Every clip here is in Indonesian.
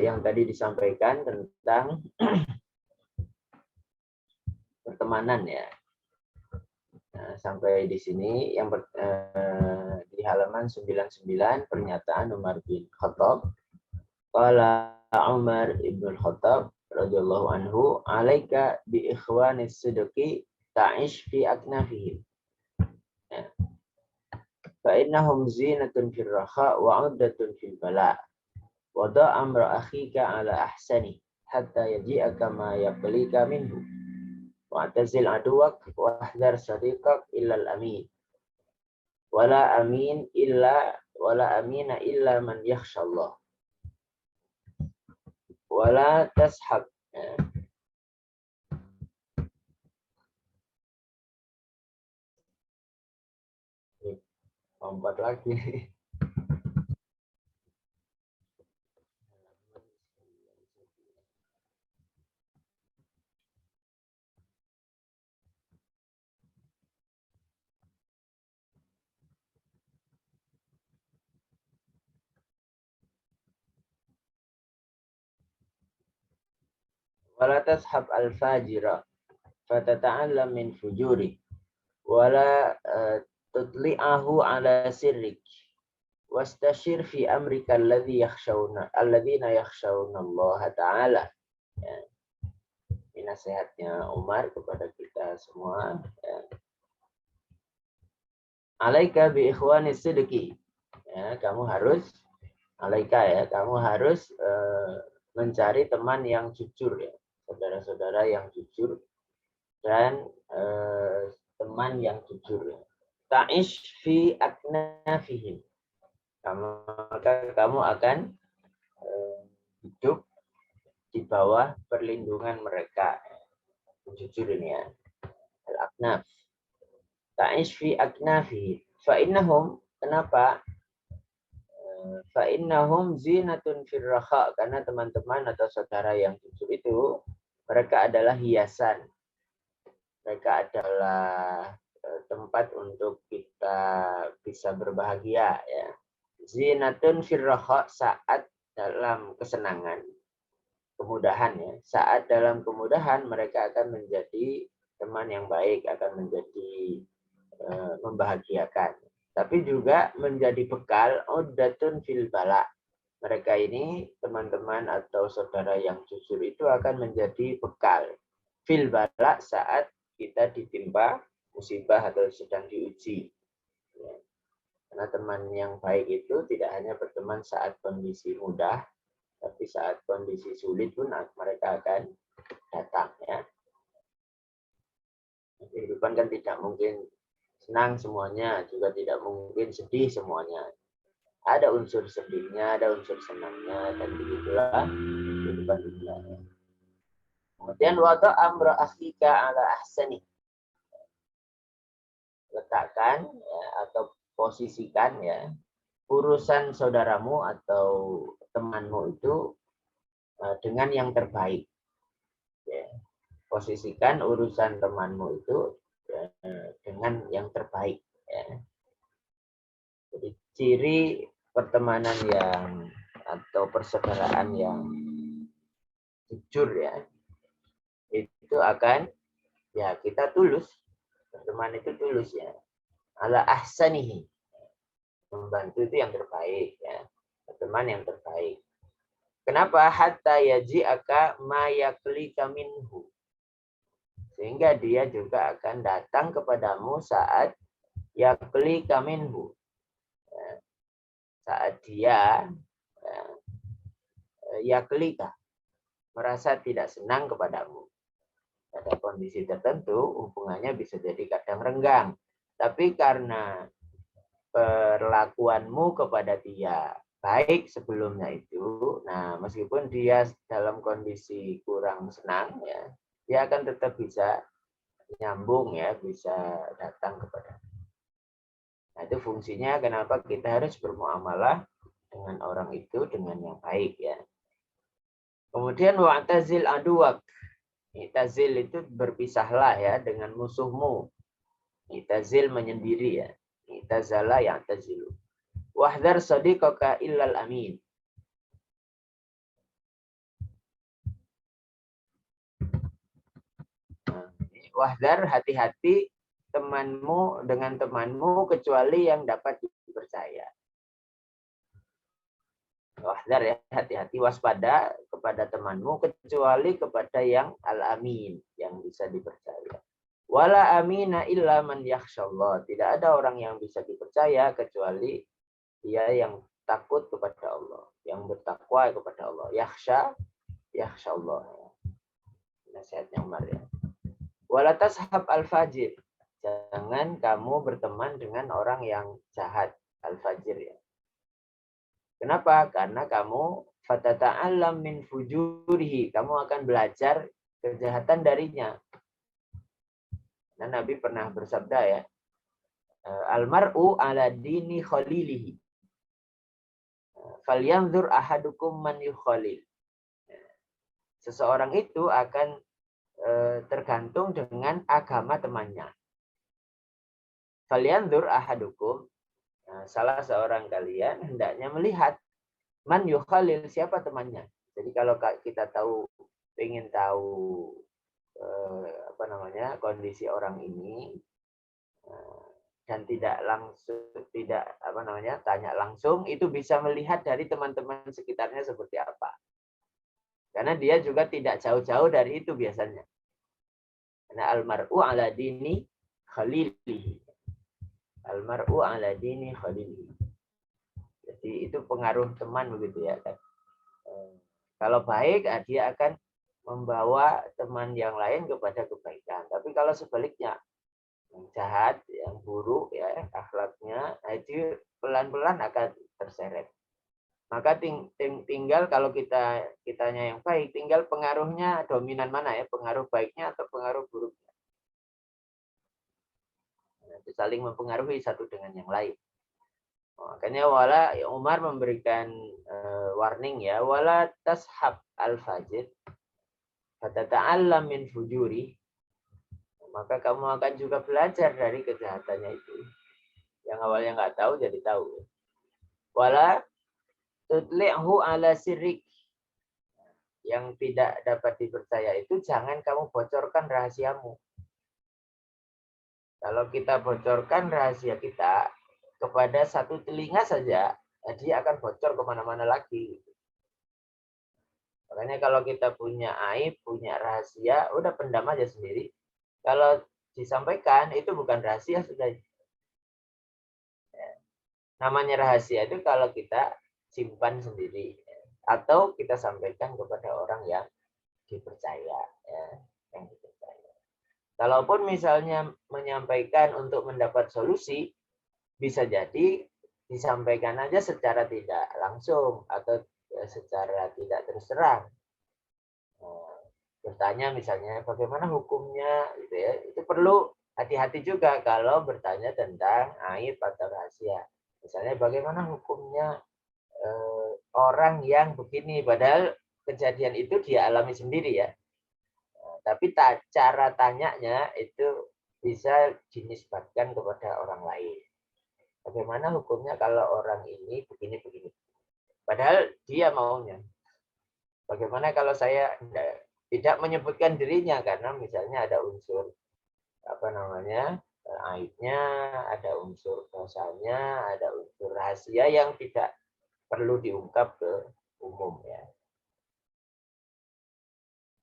yang tadi disampaikan tentang pertemanan ya. Nah, sampai di sini yang di halaman 99 pernyataan Umar bin Khattab. Qala Umar ibn Khattab radhiyallahu anhu, "Alaika bi ikhwanis sidqi ta'ish fi aknafihim." Ya. Fa innahum zinatun fil raha wa 'uddatun fil bala. Wada amra akhika ala ahsani hatta yaji'aka ma yaqlika minhu. Wa'tazil aduwak wahdar sadiqak illal amin. Wala amina illa man yakhsha Allah. Wala tashab. Lompat lagi. Wala tashab al-fajira fatata'allam min fujuri. Wala tutli'ahu ala sirrik. Wastashir fi amrika alladhina yakhshawna Allah Ta'ala. Ya. Ini nasihatnya Umar kepada kita semua. Ya. Alaika bi ikhwani sidqi. Ya, kamu harus mencari teman yang jujur ya. Saudara-saudara yang jujur dan teman yang jujur. Ta'ish fi aknafihim. Maka kamu akan hidup di bawah perlindungan mereka. Jujur ini ya. Al-aknaf. Ta'ish fi aknafihim. Fa'innahum, kenapa? Fa'innahum zinatun fil raha. Karena teman-teman atau saudara yang jujur itu, mereka adalah hiasan. Mereka adalah tempat untuk kita bisa berbahagia ya. Zinatun fil raha, saat dalam kesenangan, kemudahan ya. Saat dalam kemudahan mereka akan menjadi teman yang baik, akan menjadi membahagiakan. Tapi juga menjadi bekal uddatun fil bala. Mereka ini teman-teman atau saudara yang jujur itu akan menjadi bekal fil bala saat kita ditimpa musibah atau sedang diuji. Ya. Karena teman yang baik itu tidak hanya berteman saat kondisi mudah, tapi saat kondisi sulit pun mereka akan datang ya. Kehidupan kan tidak mungkin senang semuanya, juga tidak mungkin sedih semuanya. Ada unsur sedihnya, ada unsur senangnya, dan begitulah kehidupan kita. Kemudian wada amra akhika ala ahsani. Letakkan ya, atau posisikan ya urusan saudaramu atau temanmu itu dengan yang terbaik. Ya. Posisikan urusan temanmu itu dengan yang terbaik. Ya. Jadi ciri pertemanan yang atau persaudaraan yang jujur ya, itu akan ya kita tulus, berteman itu tulus ya. Ala ahsanihi, membantu itu yang terbaik ya, berteman yang terbaik. Kenapa? Hatta yaji'aka ma yaklika minhu. Sehingga dia juga akan datang kepadamu saat yaklika minhu. Ya. Saat dia yaklika, merasa tidak senang kepadamu. Pada kondisi tertentu, hubungannya bisa jadi kadang renggang. Tapi karena perlakuanmu kepada dia baik sebelumnya itu, nah meskipun dia dalam kondisi kurang senang, ya, dia akan tetap bisa nyambung ya, bisa datang kepada. Nah itu fungsinya kenapa kita harus bermuamalah dengan orang itu dengan yang baik ya. Kemudian wa'tazil aduwak. I'tazil itu berpisahlah ya dengan musuhmu. I'tazil menyendiri ya. I'tazala ya'tazilu. Wahdar sadiqaka illal amin. wahdar, hati-hati temanmu dengan temanmu kecuali yang dapat dipercaya. Wahdar ya, hati-hati, waspada kepada temanmu kecuali kepada yang al-amin, yang bisa dipercaya. Wala amina illa man yakhshallah. Tidak ada orang yang bisa dipercaya kecuali dia yang takut kepada Allah, yang bertakwa kepada Allah. Yakhsha Allah. Nasihatnya Umar ya. Wala tashab al-fajir. Jangan kamu berteman dengan orang yang jahat, al-fajir ya. Kenapa? Karena kamu fatata'allam min fujurihi. Kamu akan belajar kejahatan darinya. Nah, Nabi pernah bersabda ya, almar'u ala dini khalilihi. Falyanzur ahadukum man yukhalil. Seseorang itu akan tergantung dengan agama temannya. Falyanzur ahadukum. Salah seorang kalian hendaknya melihat man yukhalil, siapa temannya. Jadi kalau kita ingin tahu kondisi orang ini dan tidak tanya langsung, itu bisa melihat dari teman-teman sekitarnya seperti apa. Karena dia juga tidak jauh-jauh dari itu biasanya. Karena almar'u ala dini khalilihi. Almar'u ala dini khalilihi. Jadi itu pengaruh teman begitu ya kan. Kalau baik, dia akan membawa teman yang lain kepada kebaikan. Tapi kalau sebaliknya, yang jahat, yang buruk ya akhlaknya, itu pelan-pelan akan terseret. Maka tinggal kalau kitanya yang baik, tinggal pengaruhnya dominan mana ya, pengaruh baiknya atau pengaruh buruknya. Saling mempengaruhi satu dengan yang lain. Makanya Umar memberikan warning ya, wala tashab al-fajir fatata'allam min fujuri. Maka kamu akan juga belajar dari kejahatannya itu. Yang awalnya nggak tahu jadi tahu. Wala tutli'hu ala sirrik. Yang tidak dapat dipercaya itu jangan kamu bocorkan rahasiamu. Kalau kita bocorkan rahasia kita kepada satu telinga saja, dia akan bocor kemana-mana lagi. Makanya kalau kita punya aib, punya rahasia, udah pendam aja sendiri. Kalau disampaikan, itu bukan rahasia sudah. Namanya rahasia itu kalau kita simpan sendiri. Atau kita sampaikan kepada orang yang dipercaya. Yang dipercaya. Kalaupun misalnya menyampaikan untuk mendapat solusi, bisa jadi disampaikan aja secara tidak langsung atau secara tidak terus terang. Bertanya misalnya bagaimana hukumnya, gitu ya. Itu perlu hati-hati juga kalau bertanya tentang aib atau rahasia. Misalnya bagaimana hukumnya orang yang begini, padahal kejadian itu dia alami sendiri ya. Tapi cara tanyanya itu bisa dinisbatkan kepada orang lain. Bagaimana hukumnya kalau orang ini begini-begini. Padahal dia maunya. Bagaimana kalau saya tidak menyebutkan dirinya karena misalnya ada unsur aibnya, ada unsur dosanya, ada unsur rahasia yang tidak perlu diungkap ke umum ya.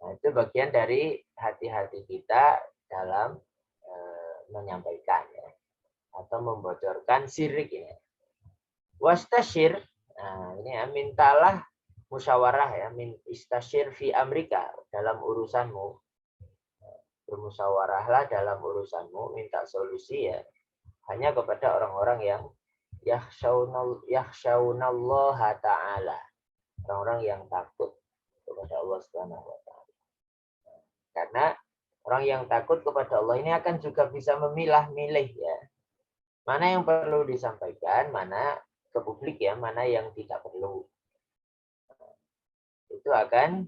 Nah, itu bagian dari hati-hati kita dalam menyampaikan ya, atau membocorkan syirik ini. Wastasyir, nah ini ya, mintalah musyawarah ya, min istasyir fi amrika, dalam urusanmu. Bermusyawarahlah dalam urusanmu, minta solusi ya, hanya kepada orang-orang yang yakhshawnallaha ta'ala, orang-orang yang takut kepada Allah Subhanahu wa taala. Karena orang yang takut kepada Allah ini akan juga bisa memilah-milih ya. Mana yang perlu disampaikan, mana ke publik ya, mana yang tidak perlu. Itu akan,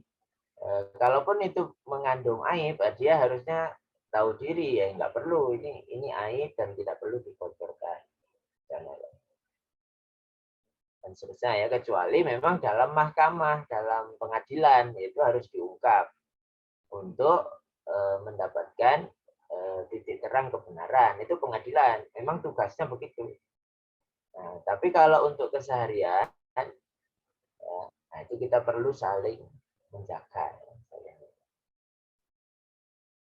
kalaupun itu mengandung aib, dia harusnya tahu diri ya, nggak perlu. Ini aib dan tidak perlu dibocorkan. Dan seterusnya ya, kecuali memang dalam mahkamah, dalam pengadilan, itu harus diungkap untuk mendapatkan titik terang kebenaran. Itu pengadilan. Memang tugasnya begitu. Nah, tapi kalau untuk keseharian, ya, nah itu kita perlu saling menjaga.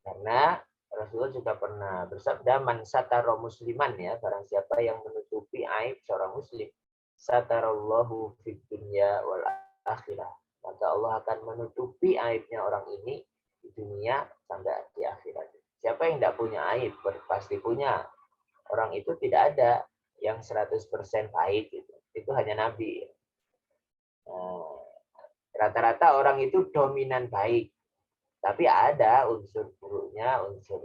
Karena Rasulullah juga pernah bersabda, man satara musliman, ya, barang siapa yang menutupi aib seorang muslim, satarallahu fid dunya wal akhirah. Maka Allah akan menutupi aibnya orang ini di dunia sampai di akhirat. Siapa yang tidak punya aib? Pasti punya. Orang itu tidak ada yang 100% baik. Gitu. Itu hanya Nabi. Rata-rata orang itu dominan baik. Tapi ada unsur buruknya, unsur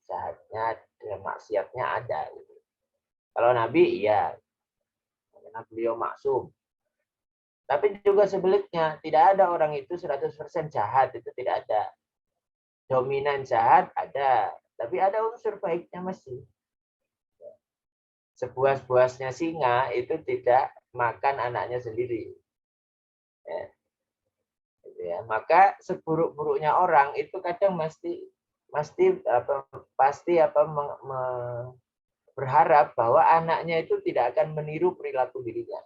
jahatnya, dan maksiatnya ada. Gitu. Kalau Nabi, iya. Karena beliau maksum. Tapi juga sebaliknya, tidak ada orang itu 100% jahat. Itu tidak ada. Dominan jahat ada. Tapi ada unsur baiknya masih. Sebuas-buasnya singa itu tidak makan anaknya sendiri. Ya. Ya, maka seburuk-buruknya orang itu kadang berharap bahwa anaknya itu tidak akan meniru perilaku dirinya.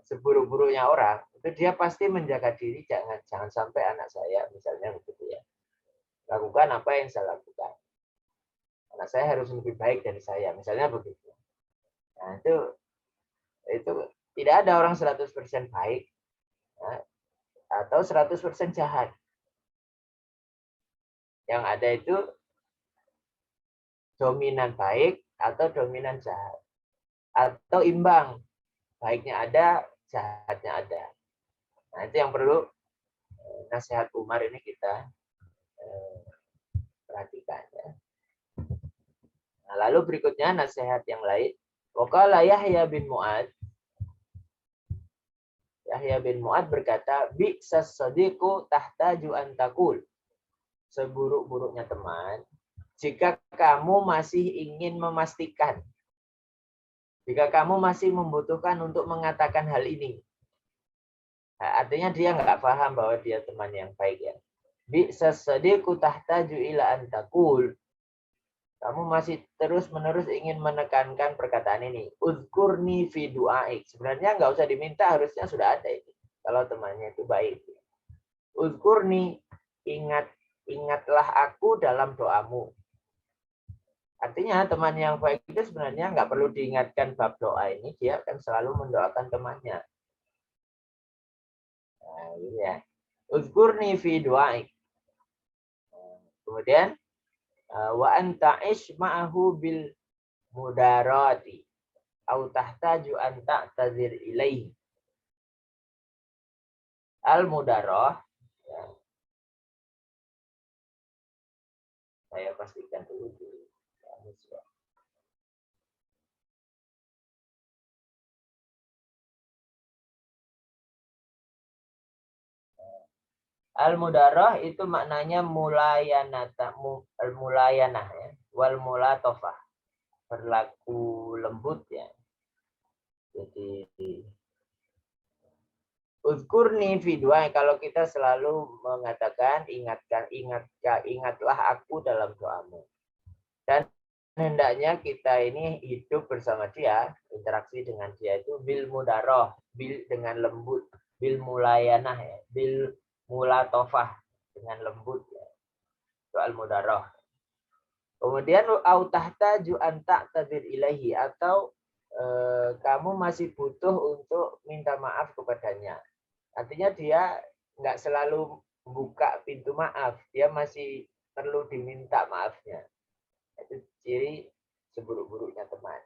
Seburuk-buruknya orang itu dia pasti menjaga diri, jangan sampai anak saya misalnya begitu ya, lakukan apa yang saya lakukan. Anak saya harus lebih baik dari saya, misalnya begitu. Nah, itu tidak ada orang 100% baik, ya, atau 100% jahat. Yang ada itu dominan baik atau dominan jahat. Atau imbang. Baiknya ada, jahatnya ada. Nah, itu yang perlu nasihat Umar ini kita perhatikan. Ya. Nah, lalu berikutnya nasihat yang lain. Waqala Yahya bin Mu'ad. Yahya bin Mu'ad berkata, bi'sas sadiqu tahtaju an taqul. Seburuk-buruknya teman, jika kamu masih ingin memastikan, jika kamu masih membutuhkan untuk mengatakan hal ini. Nah, artinya dia nggak paham bahwa dia teman yang baik ya. Bi'sas sadiqu tahtaju ila an taqul. Kamu masih terus-menerus ingin menekankan perkataan ini. Uzkurni fi du'aik. Sebenarnya nggak usah diminta, harusnya sudah ada itu. Kalau temannya itu baik. Uzkurni, ingatlah aku dalam doamu. Artinya teman yang baik itu sebenarnya nggak perlu diingatkan bab doa ini. Dia akan selalu mendoakan temannya. Nah, gitu ya. Uzkurni fi du'aik. Kemudian, wa anta'ish ma'ahu bil mudarati au tahtaju an ta'tazir ilaihi. Al-mudarah, ya. Saya pastikan dulu di Al-mudarah itu maknanya mulayanah ya, wal mulatofah, berlaku lembut ya. Jadi uzkurni fi du'a, kalau kita selalu mengatakan ingatlah aku dalam doamu. Dan hendaknya kita ini hidup bersama dia, interaksi dengan dia itu bil mudarah, bil dengan lembut, bil mulayanah ya, bil mulatofah dengan lembut ya. Soal mudarah. Kemudian au tahtaju an ta'tadzir ilahi, atau kamu masih butuh untuk minta maaf kepadanya. Artinya dia nggak selalu buka pintu maaf, dia masih perlu diminta maafnya. Itu ciri seburuk-buruknya teman.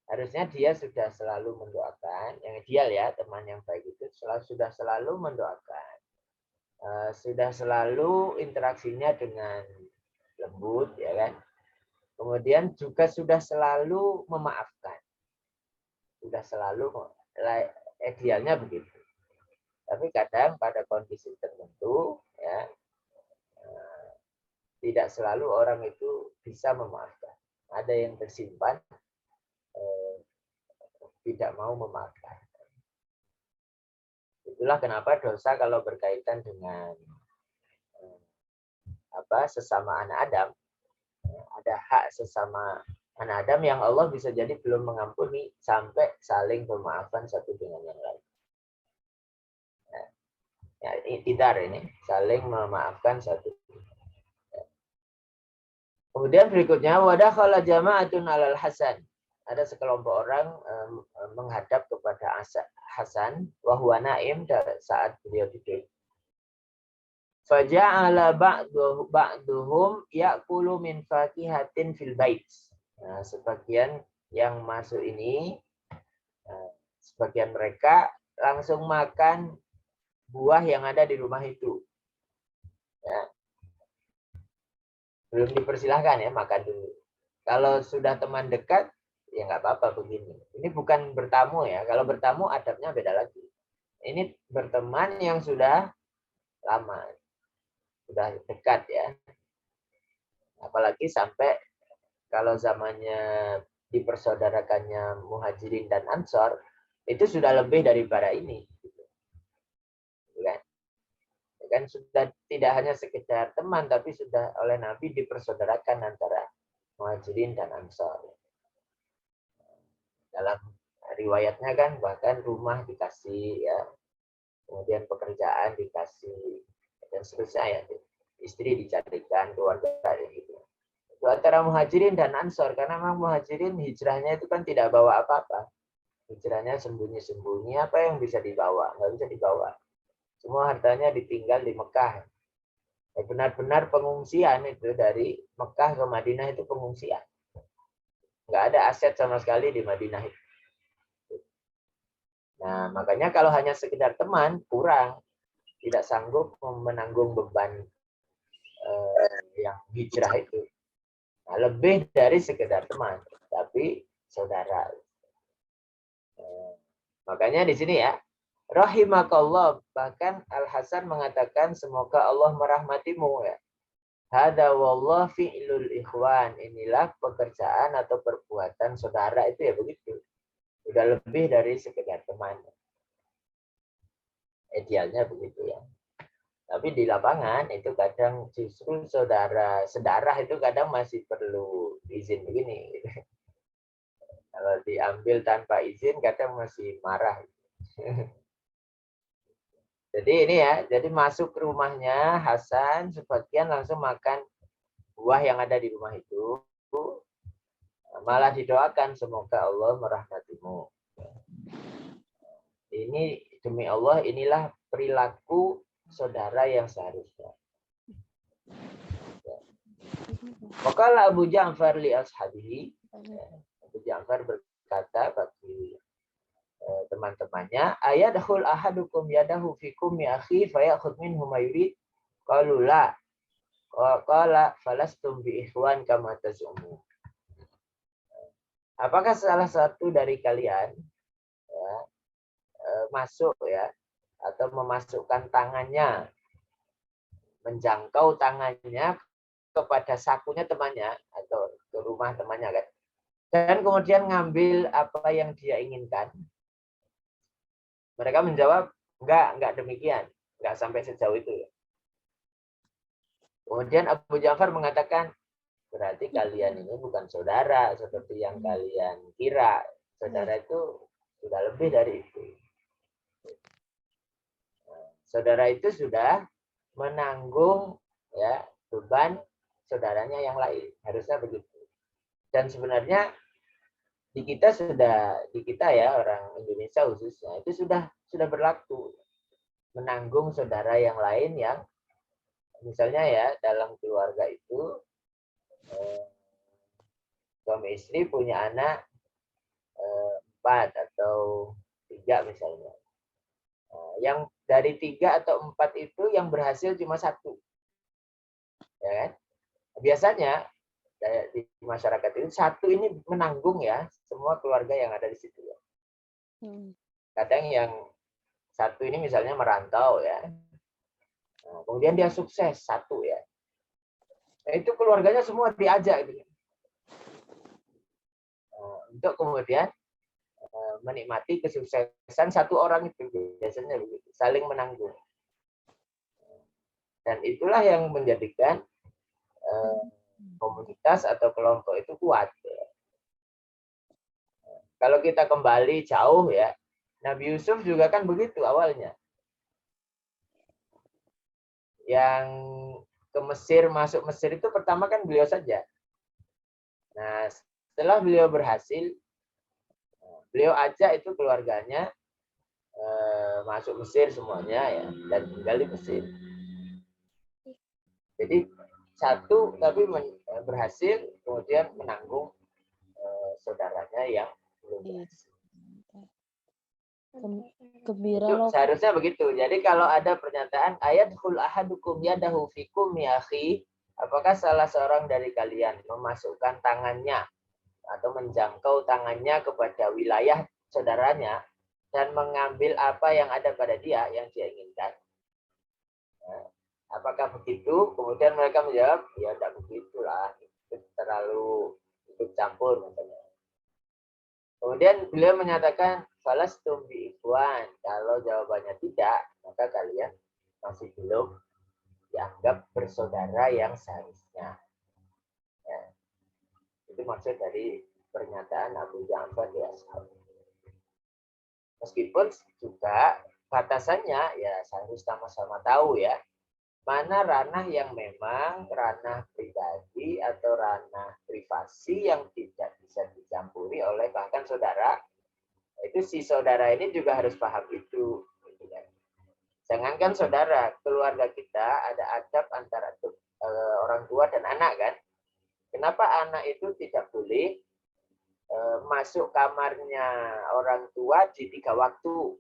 Harusnya dia sudah selalu mendoakan, yang ideal ya, teman yang baik itu sudah selalu mendoakan. Sudah selalu interaksinya dengan lembut, ya kan. Kemudian juga sudah selalu memaafkan. Sudah selalu, idealnya begitu. Tapi kadang pada kondisi tertentu, ya, tidak selalu orang itu bisa memaafkan. Ada yang tersimpan, tidak mau memaafkan. Itulah kenapa dosa kalau berkaitan dengan sesama anak Adam, ada hak sesama anak Adam yang Allah bisa jadi belum mengampuni sampai saling memaafkan satu dengan yang lain. Ya, idar ini saling memaafkan satu. Kemudian berikutnya wadakhala jama'atun alal Hasan. Ada sekelompok orang menghadap kepada Hasan wa huwa naim saat beliau tidur. Faja'ala ba'duhum ya'kulu min fakihatin fil bait. Nah, sebagian yang masuk ini, sebagian mereka langsung makan buah yang ada di rumah itu. Ya. Belum dipersilahkan ya, makan dulu. Kalau sudah teman dekat, ya nggak apa-apa begini. Ini bukan bertamu ya. Kalau bertamu adabnya beda lagi. Ini berteman yang sudah lama, sudah dekat ya. Apalagi sampai kalau zamannya dipersaudarakannya Muhajirin dan Ansor, itu sudah lebih daripada ini. Kan sudah tidak hanya sekedar teman, tapi sudah oleh Nabi dipersaudarakan antara Muhajirin dan Ansor. Dalam riwayatnya kan bahkan rumah dikasih ya, kemudian pekerjaan dikasih dan seterusnya ya, istri dicarikan, keluarga gitu. Itu antara Muhajirin dan Ansor, karena memang Muhajirin hijrahnya itu kan tidak bawa apa-apa. Hijrahnya sembunyi-sembunyi, apa yang bisa dibawa? Nggak bisa dibawa. Semua hartanya ditinggal di Mekah. Benar-benar pengungsian itu dari Mekah ke Madinah itu pengungsian. Nggak ada aset sama sekali di Madinah itu. Nah, makanya kalau hanya sekedar teman, kurang. Tidak sanggup menanggung beban yang hijrah itu. Nah, lebih dari sekedar teman, tapi saudara. Makanya di sini ya, rahimakallah, bahkan Al-Hasan mengatakan semoga Allah merahmatimu ya. Hada wallah fi'lul ikhwan. Inilah pekerjaan atau perbuatan saudara itu ya begitu. Sudah lebih dari sekedar teman. Idealnya begitu ya. Tapi di lapangan itu kadang justru sedarah itu kadang masih perlu izin begini. Kalau diambil tanpa izin kadang masih marah. Jadi ini ya, jadi masuk ke rumahnya Hasan, sebagian langsung makan buah yang ada di rumah itu. Malah didoakan semoga Allah merahmatimu. Ini demi Allah, inilah perilaku saudara yang seharusnya. Maka Abu Ja'far li ashabihi, Abu Ja'far berkata bagi teman-temannya, ayadhul ahadukum yadahu fikum ya akhi fayakhud minhu ma yurid. Qalu la. Qala falastum bi ikhwan kama tazumu. Apakah salah satu dari kalian ya, masuk ya atau memasukkan tangannya, menjangkau tangannya kepada sakunya temannya atau ke rumah temannya kan, dan kemudian ngambil apa yang dia inginkan? Mereka menjawab, enggak demikian, enggak sampai sejauh itu ya. Kemudian Abu Ja'far mengatakan, berarti kalian ini bukan saudara seperti yang kalian kira. Saudara itu sudah lebih dari itu. Saudara itu sudah menanggung ya beban saudaranya yang lain. Harusnya begitu. Dan sebenarnya di kita ya orang Indonesia khususnya itu sudah berlaku menanggung saudara yang lain yang misalnya ya dalam keluarga itu suami istri punya anak 4 atau 3 misalnya. Yang dari 3 atau 4 itu yang berhasil cuma 1. Ya kan? Biasanya di masyarakat itu 1 ini menanggung ya semua keluarga yang ada di situ ya. Kadang yang 1 ini misalnya merantau ya. Nah, kemudian dia sukses 1 ya. Nah, itu keluarganya semua diajak gitu. Untuk kemudian menikmati kesuksesan 1 orang itu biasanya begitu, saling menanggung. Dan itulah yang menjadikan komunitas atau kelompok itu kuat. Ya. Kalau kita kembali jauh ya, Nabi Yusuf juga kan begitu awalnya. Yang ke Mesir, masuk Mesir itu pertama kan beliau saja. Nah, setelah beliau berhasil, beliau ajak itu keluarganya masuk Mesir semuanya ya, dan tinggal di Mesir. Jadi satu tapi berhasil, kemudian menanggung saudaranya yang belum berhasil. Gembira Itu loh. seharusnya begitu. Jadi kalau ada pernyataan ayat khul ahadukum yadahu fikum ya akhi, apakah salah seorang dari kalian memasukkan tangannya atau menjangkau tangannya kepada wilayah saudaranya dan mengambil apa yang ada pada dia yang dia inginkan? Nah, apakah begitu? Kemudian mereka menjawab, ya tidak begitulah, itu terlalu ikut campur misalnya. Kemudian beliau menyatakan falastum bi ikhwan. Kalau jawabannya tidak, maka kalian masih belum dianggap bersaudara yang seharusnya. Ya. Itu maksud dari pernyataan Abu Ja'far di Ashab. Meskipun juga batasannya ya harus sama-sama tahu ya, mana ranah yang memang ranah pribadi atau ranah privasi yang tidak bisa dicampuri oleh bahkan saudara. Itu si saudara ini juga harus paham itu. Jangankan saudara, keluarga kita ada adab antara orang tua dan anak kan. Kenapa anak itu tidak boleh masuk kamarnya orang tua di 3 waktu?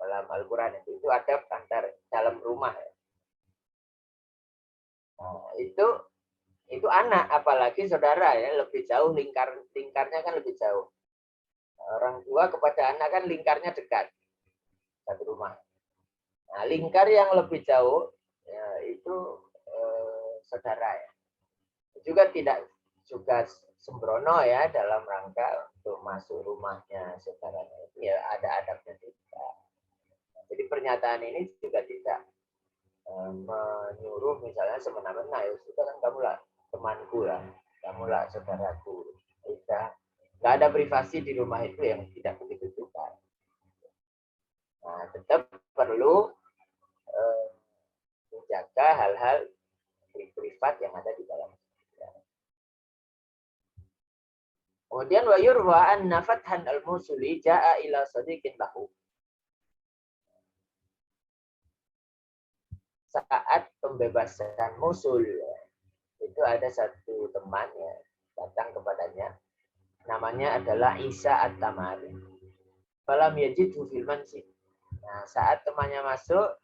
Dalam Al-Quran itu adab antar dalam rumah. Nah, itu anak, apalagi saudara ya, lebih jauh lingkarnya kan lebih jauh. Orang tua kepada anak kan lingkarnya dekat, satu rumah. Nah, lingkar yang lebih jauh ya, itu saudara ya. Juga tidak juga sembrono ya dalam rangka untuk masuk rumahnya saudaranya itu ya ada adabnya juga. Jadi pernyataan ini juga tidak menyuruh misalnya semena-mena ya sudah kan kamu lah temanku lah, kamu lah saudaraku. Nggak ada privasi di rumah itu yang tidak begitu juga. Nah, tetap perlu menjaga hal-hal privat yang ada di dalam. Kemudian wa yurwa anna fathan al-Musuli jaa ila sadiqin lahu. Saat pembebasan Mosul itu ada satu teman ya, datang kepadanya. Namanya adalah Isa At-Tamari. Falam yajidhu fil manzil. Nah, saat temannya masuk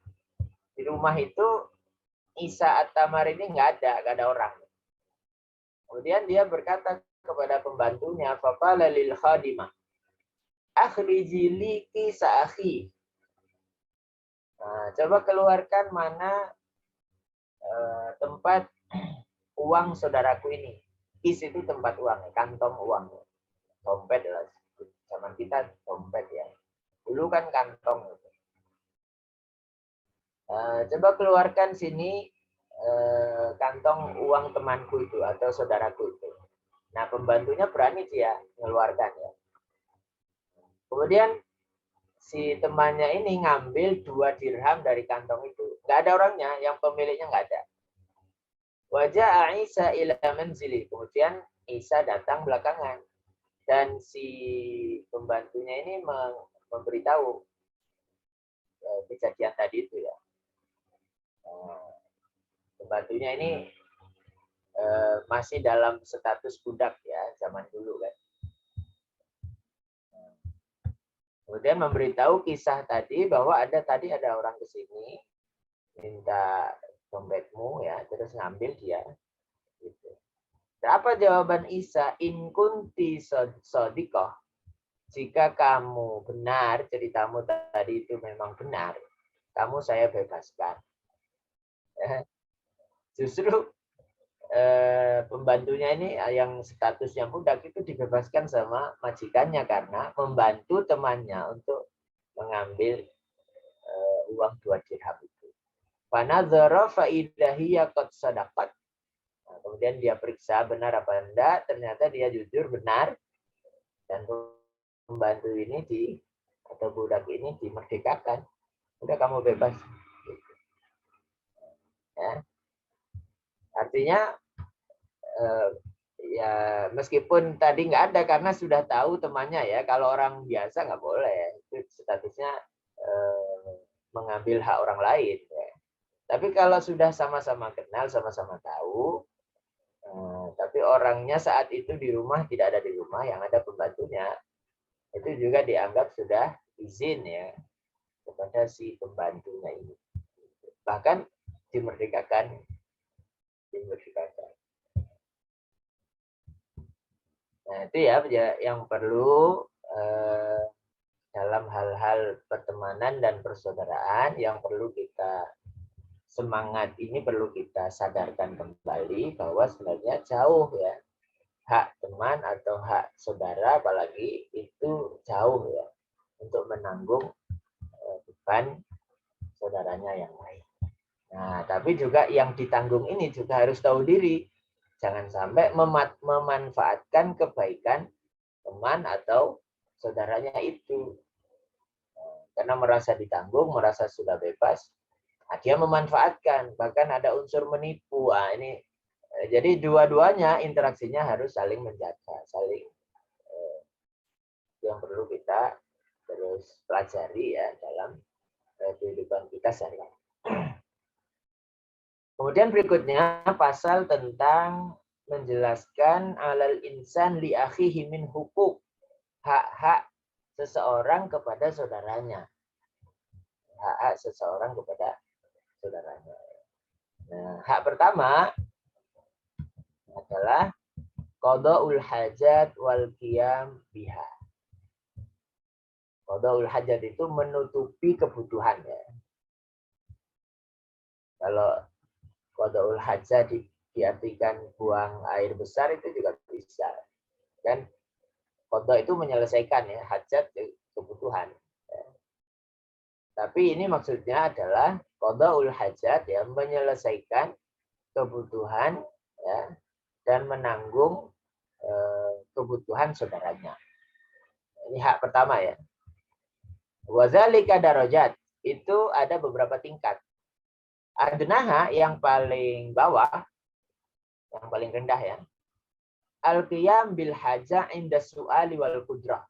di rumah itu Isa At-Tamari ini nggak ada orang. Kemudian dia berkata kepada pembantunya, faqala lil khadimah, akhriji li kisa akhi. Nah, coba keluarkan mana tempat uang saudaraku ini. Kis itu tempat uang, kantong uang. Dompet lah. Zaman kita dompet ya. Dulu kan kantong. Coba keluarkan sini kantong uang temanku itu atau saudaraku itu. Nah, pembantunya berani dia mengeluarkan ya. Kemudian si temannya ini ngambil 2 dirham dari kantong itu. Nggak ada orangnya, yang pemiliknya nggak ada. Wajah Isa ila manzili. Kemudian Isa datang belakangan. Dan si pembantunya ini memberitahu kejadian tadi itu ya. Pembantunya ini masih dalam status budak ya, zaman dulu kan. Kemudian memberitahu kisah tadi bahwa tadi ada orang ke sini minta dompetmu ya, terus ngambil dia. Gitu. Nah, apa jawaban Isa? In kunti sodikoh. Jika kamu benar, ceritamu tadi itu memang benar, kamu saya bebaskan. Justru pembantunya ini yang statusnya budak itu dibebaskan sama majikannya karena membantu temannya untuk mengambil uang 2 dirham itu. Fanadzara fa idza hiya qad sadaqat. Nah, kemudian dia periksa benar apa enggak, ternyata dia jujur benar, dan pembantu ini atau budak ini dimerdekakan. Udah kamu bebas. Ya. Artinya ya meskipun tadi nggak ada karena sudah tahu temannya ya. Kalau orang biasa nggak boleh. Itu statusnya mengambil hak orang lain. Ya. Tapi kalau sudah sama-sama kenal, sama-sama tahu, tapi orangnya saat itu di rumah tidak ada di rumah, yang ada pembantunya, itu juga dianggap sudah izin ya kepada si pembantunya ini. Bahkan dimerdekakan. Nah itu ya yang perlu dalam hal-hal pertemanan dan persaudaraan yang perlu kita semangat ini perlu kita sadarkan kembali bahwa sebenarnya jauh ya hak teman atau hak saudara apalagi itu jauh ya untuk menanggung beban saudaranya yang lain. Nah, tapi juga yang ditanggung ini juga harus tahu diri. Jangan sampai memanfaatkan kebaikan teman atau saudaranya itu. Karena merasa ditanggung, merasa sudah bebas, dia memanfaatkan. Bahkan ada unsur menipu. Nah, ini jadi dua-duanya interaksinya harus saling menjaga, saling yang perlu kita terus pelajari ya dalam kehidupan kita sehari-hari. Kemudian berikutnya pasal tentang menjelaskan alal insan li akhihi min hukuk, hak-hak seseorang kepada saudaranya. Hak-hak seseorang kepada saudaranya. Nah, hak pertama adalah qadaul hajat wal qiyam biha. Qadaul hajat itu menutupi kebutuhan ya. Kalau qadaul hajat diartikan buang air besar itu juga bisa. Dan qada itu menyelesaikan ya, hajat kebutuhan. Ya. Tapi ini maksudnya adalah qadaul hajat ya, menyelesaikan kebutuhan ya, dan menanggung kebutuhan saudaranya. Ini hak pertama ya. Wazalika darajat, itu ada beberapa tingkat. Adnaha yang paling bawah, yang paling rendah ya. Al-qiyam bil haja inda su'ali wal qudrah.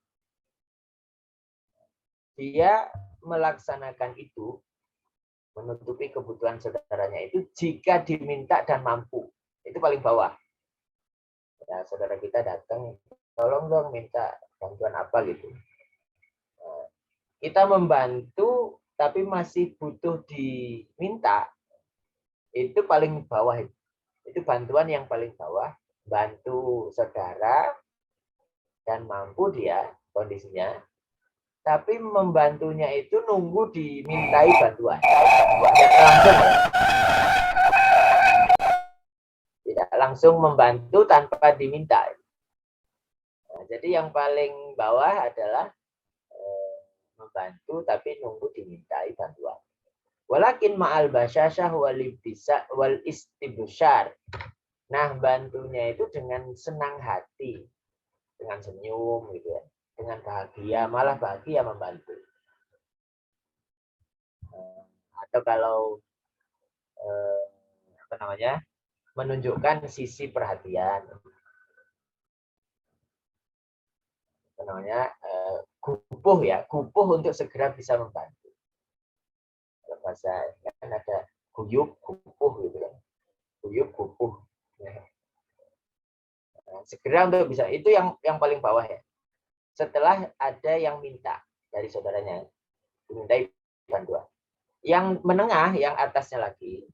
Dia melaksanakan itu, menutupi kebutuhan saudaranya itu jika diminta dan mampu. Itu paling bawah. Ya, saudara kita datang, tolong dong minta bantuan apa gitu. Kita membantu tapi masih butuh diminta, itu paling bawah. Itu bantuan yang paling bawah. Bantu saudara dan mampu dia kondisinya, tapi membantunya itu nunggu dimintai bantuan. Tidak langsung membantu tanpa diminta. Nah, jadi yang paling bawah adalah membantu tapi nunggu dimintai bantuan. Walakin ma'al basyashah wal istibsyar. Nah, bantunya itu dengan senang hati, dengan senyum gitu ya, dengan bahagia, malah bahagia membantu. Atau kalau apa namanya, menunjukkan sisi perhatian, apa namanya, gupuh ya, gupuh untuk segera bisa membantu. Kalau bahasa kan ada guyup, gupuh gitu kan, guyup, gupuh. Segera untuk bisa, itu yang paling bawah ya. Setelah ada yang minta dari saudaranya, dimintai bantuan. Yang menengah, yang atasnya lagi,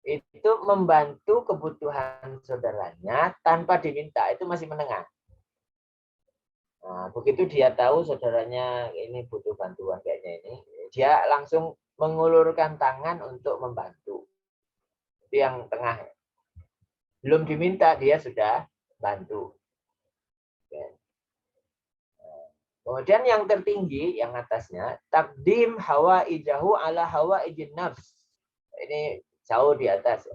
itu membantu kebutuhan saudaranya tanpa diminta, itu masih menengah. Nah, begitu dia tahu saudaranya ini butuh bantuan kayaknya ini, dia langsung mengulurkan tangan untuk membantu. Itu yang tengah. Belum diminta, dia sudah bantu. Kemudian yang tertinggi, yang atasnya, takdim hawa ijahu ala hawa ijin nafs. Ini jauh di atas.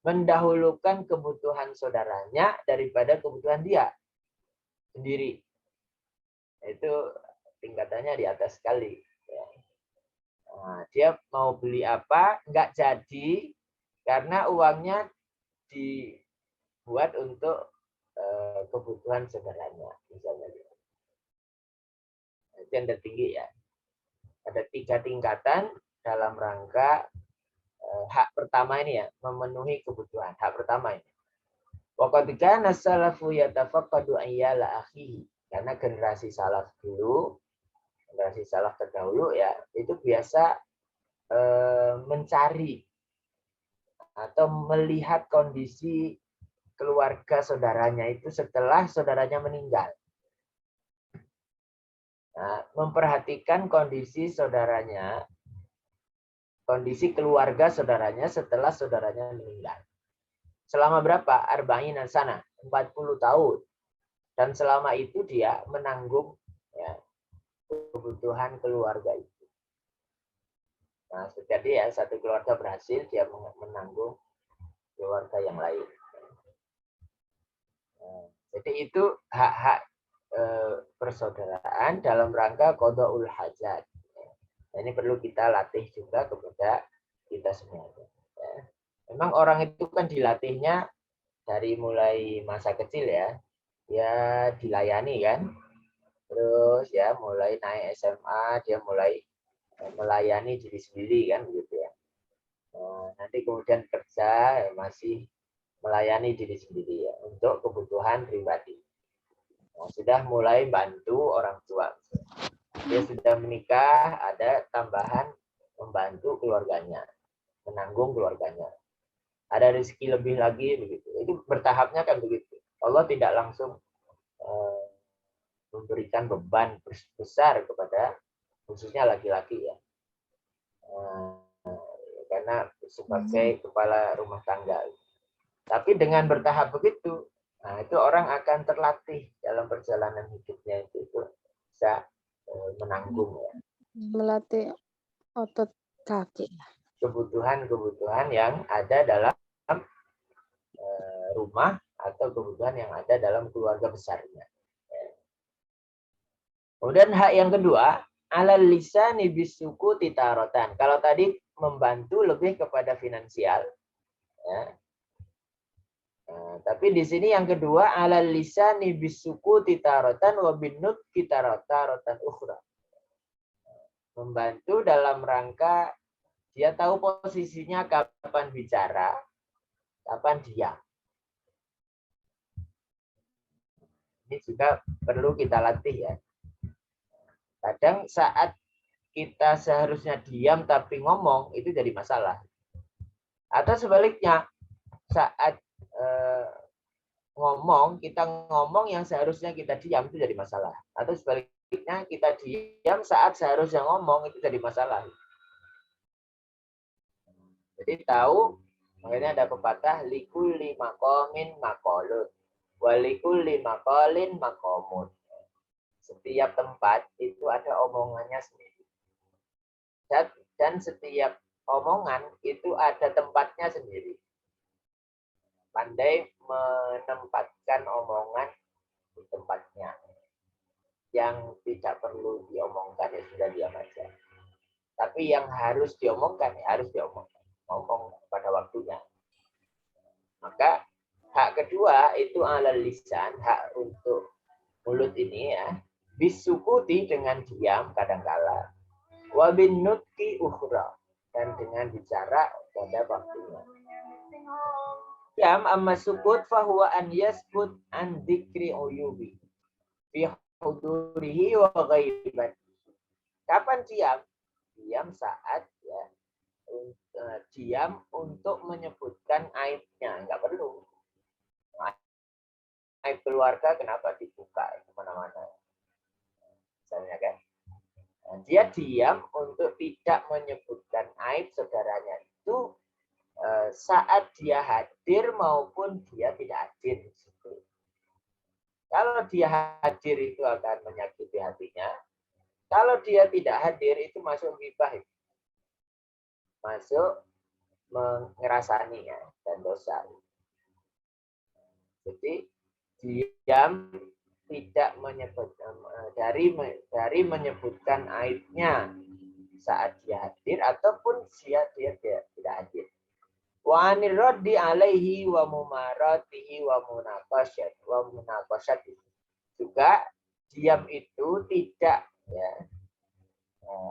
Mendahulukan kebutuhan saudaranya daripada kebutuhan dia sendiri. Itu tingkatannya di atas sekali. Nah, dia mau beli apa, nggak jadi karena uangnya dibuat untuk kebutuhan saudaranya. Misalnya. Itu yang tertinggi ya. Ada 3 tingkatan dalam rangka hak pertama ini ya, memenuhi kebutuhan. Hak pertama ini. Wa qad kana salafu yatafaqqadu ayyala akhihi. Karena generasi salaf dulu, generasi salaf terdahulu ya, itu biasa mencari atau melihat kondisi keluarga saudaranya itu setelah saudaranya meninggal. Nah, memperhatikan kondisi saudaranya, kondisi keluarga saudaranya setelah saudaranya meninggal. Selama berapa? Arba'ina sana, 40 tahun. Dan selama itu dia menanggung ya, kebutuhan keluarga itu. Nah, jadi ya satu keluarga berhasil, dia menanggung keluarga yang lain. Nah, jadi itu hak-hak persaudaraan dalam rangka qada'ul hajat. Nah, ini perlu kita latih juga kepada kita semua. Ya. Memang orang itu kan dilatihnya dari mulai masa kecil ya, ya dilayani kan. Terus ya mulai naik SMA dia mulai melayani diri sendiri kan gitu ya. Nah, nanti kemudian kerja masih melayani diri sendiri ya untuk kebutuhan pribadi. Nah, sudah mulai bantu orang tua. Dia sudah menikah, ada tambahan membantu keluarganya, menanggung keluarganya. Ada rezeki lebih lagi begitu. Itu bertahapnya kan begitu. Allah tidak langsung memberikan beban besar kepada khususnya laki-laki ya. Karena sebagai kepala rumah tangga. Tapi dengan bertahap begitu, nah itu orang akan terlatih dalam perjalanan hidupnya itu bisa menanggung ya. Melatih otot kaki. Kebutuhan-kebutuhan yang ada dalam rumah atau kebutuhan yang ada dalam keluarga besarnya. Kemudian hak yang kedua, alal lisani bisuku titarotan. Kalau tadi membantu lebih kepada finansial, ya. Nah, tapi di sini yang kedua, alal lisani bisuku titarotan wa binut titarotan ukhra. Membantu dalam rangka dia tahu posisinya kapan bicara, kapan diam. Ini juga perlu kita latih ya. Kadang saat kita seharusnya diam tapi ngomong, itu jadi masalah. Atau sebaliknya, saat kita ngomong yang seharusnya kita diam, itu jadi masalah. Atau sebaliknya, kita diam saat seharusnya ngomong, itu jadi masalah. Jadi tahu, makanya ada pepatah, likulli maqamin maqalun, walikulli maqalin maqamun. Setiap tempat itu ada omongannya sendiri. Dan setiap omongan itu ada tempatnya sendiri. Pandai menempatkan omongan di tempatnya. Yang tidak perlu diomongkan ya sudah diam aja. Tapi yang harus diomongkan ya harus diomongkan. Ngomong pada waktunya. Maka hak kedua itu alal lisan, hak untuk mulut ini ya. Bisukuti dengan diam kadangkala. Wa bin nutqi ukhra, dan dengan bicara pada waktunya. Diam amma sukut fahuwa an yasbut an dzikri uyubi fi hudurihi wa ghaibati. Kapan diam? Diam saat ya diam untuk menyebutkan aibnya, enggak perlu. Aib keluarga kenapa dibuka kemana-mana? Misalnya kan. Nah, dia diam untuk tidak menyebutkan aib saudaranya itu saat dia hadir maupun dia tidak hadir. Kalau dia hadir itu akan menyakiti hatinya. Kalau dia tidak hadir itu masuk ghibah. Masuk mengerasani ya, dan dosa. Jadi diam tidak menyebut dari menyebutkan aibnya saat dia hadir ataupun dia tidak hadir. Wa anir raddi alaihi wa mumaratihi wa munaqasyati. Juga diam itu tidak ya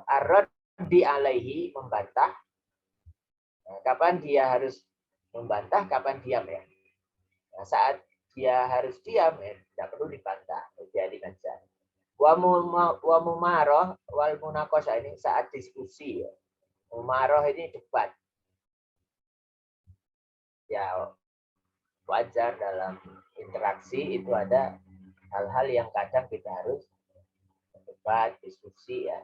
ar-raddi alaihi membantah. Nah, kapan dia harus membantah, kapan diam ya. Nah, saat dia harus diam ya tidak perlu dibantah, jadi saja. Wa mumaroh wal munaqasyah ini saat diskusi ya. Mumaroh ini debat. Ya wajar dalam interaksi itu ada hal-hal yang kadang kita harus berdebat, diskusi ya.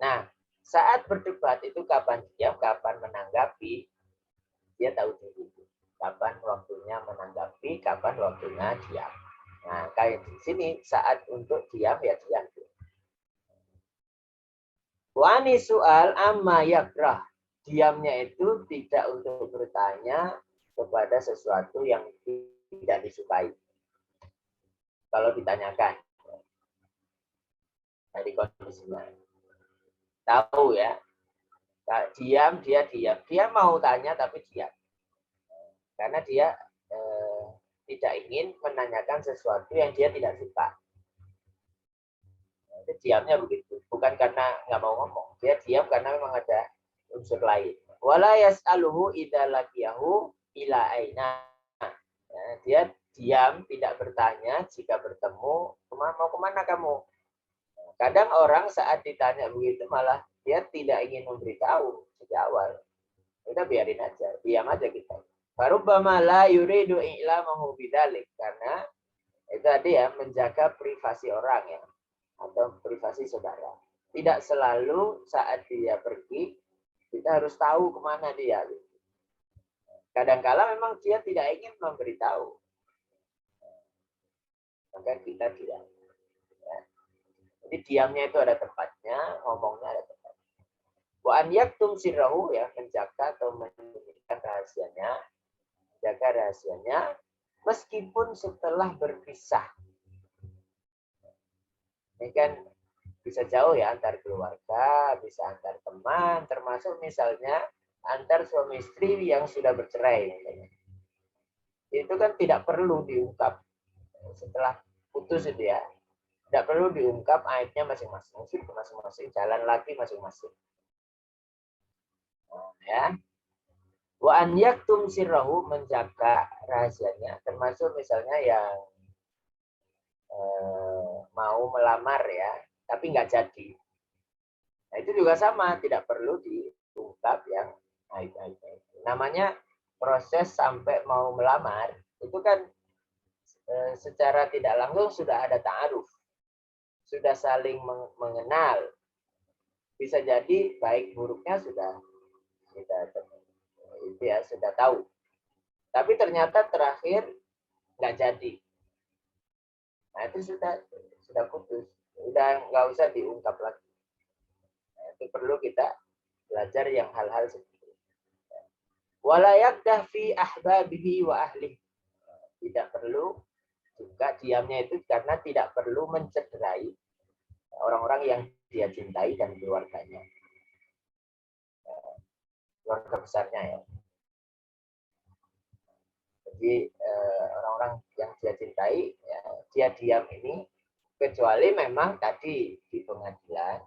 Nah, saat berdebat itu kapan diam, kapan menanggapi, dia tahu diri. Kapan waktunya menanggapi, kapan waktunya diam. Nah, kayak di sini saat untuk diam ya diam. Wani soal amma yakrah. Diamnya itu tidak untuk bertanya kepada sesuatu yang tidak disukai. Kalau ditanyakan dari kondisinya. Tahu ya. Diam, dia diam. Dia mau tanya tapi diam. Karena dia tidak ingin menanyakan sesuatu yang dia tidak suka. Itu diamnya begitu. Bukan karena nggak mau ngomong. Dia diam karena memang ada unsur lain. Wala yas'aluhu idza laqiyahu ila aina. Ya, dia diam, tidak bertanya jika bertemu, mau kemana kamu? Kadang orang saat ditanya begitu malah dia tidak ingin memberitahu sejak awal. Kita biarin aja, diam aja kita. Farubbama la yuridu i'lamahu bidzalik, karena itu tadi ya menjaga privasi orang ya atau privasi saudara. Tidak selalu saat dia pergi kita harus tahu kemana dia. Kadang-kala memang dia tidak ingin memberitahu. Maka kita tidak. Ya. Jadi diamnya itu ada tempatnya, ngomongnya ada tempatnya. Wa an yaktum sirrahu ya, menjaga atau menyembunyikan rahasianya, jaga rahasianya meskipun setelah berpisah. Ini kan bisa jauh ya antar keluarga, bisa antar teman, termasuk misalnya antar suami istri yang sudah bercerai. Itu kan tidak perlu diungkap setelah putus itu ya. Tidak perlu diungkap aibnya masing-masing. Masing-masing jalan lagi masing-masing. Ya. Wa an yaktum sirrahu, menjaga rahasianya, termasuk misalnya yang mau melamar ya, tapi nggak jadi. Nah, itu juga sama, tidak perlu diungkap yang aib-aib. Namanya proses sampai mau melamar, itu kan secara tidak langsung sudah ada ta'aruf. Sudah saling mengenal. Bisa jadi baik buruknya sudah itu ya sudah tahu. Tapi ternyata terakhir nggak jadi. Nah, itu sudah putus. Udah nggak usah diungkap lagi. Nah, itu perlu kita belajar yang hal-hal seperti itu. Wala yakdah fi ahbabihi wa ahli. Tidak perlu juga diamnya itu karena tidak perlu mencederai orang-orang yang dia cintai dan keluarganya. Keluarga besarnya ya. Jadi orang-orang yang dia cintai, ya, dia diam ini kecuali memang tadi di pengadilan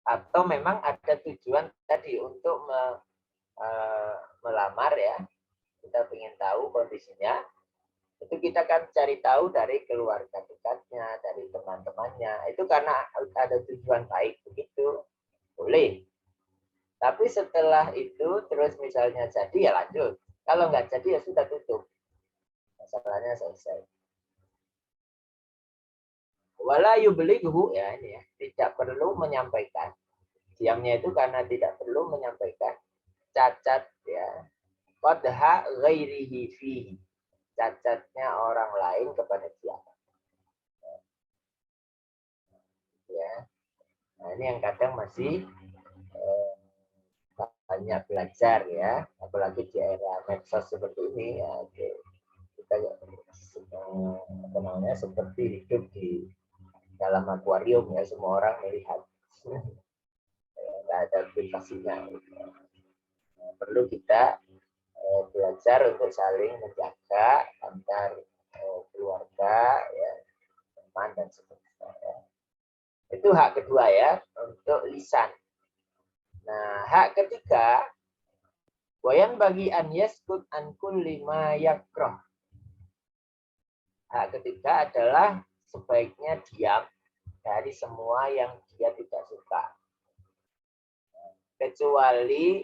atau memang ada tujuan tadi untuk melamar ya, kita ingin tahu kondisinya, itu kita kan cari tahu dari keluarga dekatnya, dari teman-temannya, itu karena ada tujuan baik begitu, boleh. Tapi setelah itu terus misalnya jadi ya lanjut, kalau nggak jadi ya sudah tutup, masalahnya selesai. Wala yubelighu ya ini ya, tidak perlu menyampaikan. Diamnya itu karena tidak perlu menyampaikan cacat ya. Qadha ghairihi fihi. Cacatnya orang lain kepada dia. Ya. Nah, ini yang kadang masih banyak belajar ya, apalagi di era medsos seperti ini ya, kita seperti hidup di dalam akuarium ya, semua orang melihat, nggak ada privasinya. Perlu kita belajar untuk saling menjaga antar keluarga, ya, teman dan sebagainya. Itu hak kedua ya, untuk lisan. Nah, hak ketiga, wayan bagi an yaskut an kulli ma yakrah. Hak ketiga adalah sebaiknya diam dari semua yang dia tidak suka. Kecuali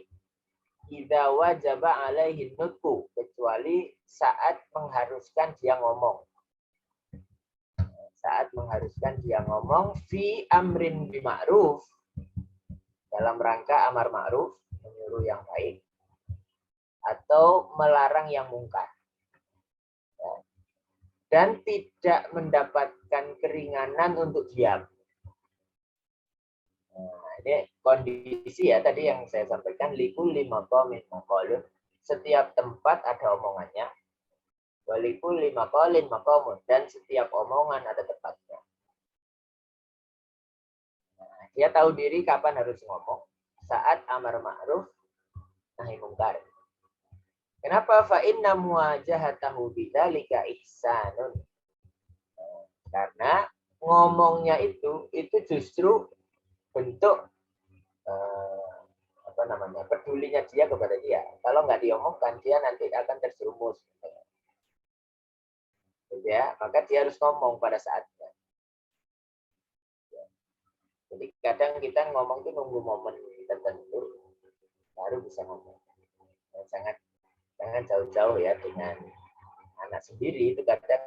idza wajaba alaihi nutqu, kecuali saat mengharuskan dia ngomong. Saat mengharuskan dia ngomong fi amrin bima'ruf, dalam rangka amar ma'ruf, menyuruh yang baik, atau melarang yang mungkar. Dan tidak mendapatkan keringanan untuk diam. Nah, ini kondisi ya tadi yang saya sampaikan, likulli maqamin maqalun, setiap tempat ada omongannya, walikulli maqalin maqamun, dan setiap omongan ada tempatnya. Nah, dia tahu diri kapan harus ngomong, saat amar ma'ruf nahi mungkar. Kenapa? Fa inna muwajahatahu bidzalika ihsanun. Karena ngomongnya itu justru bentuk pedulinya dia kepada dia. Kalau nggak diomongkan, dia nanti akan terjerumus. Ya, maka dia harus ngomong pada saatnya. Jadi kadang kita ngomong itu nunggu momen tertentu baru bisa ngomong. Jangan jauh-jauh ya, dengan anak sendiri itu kadang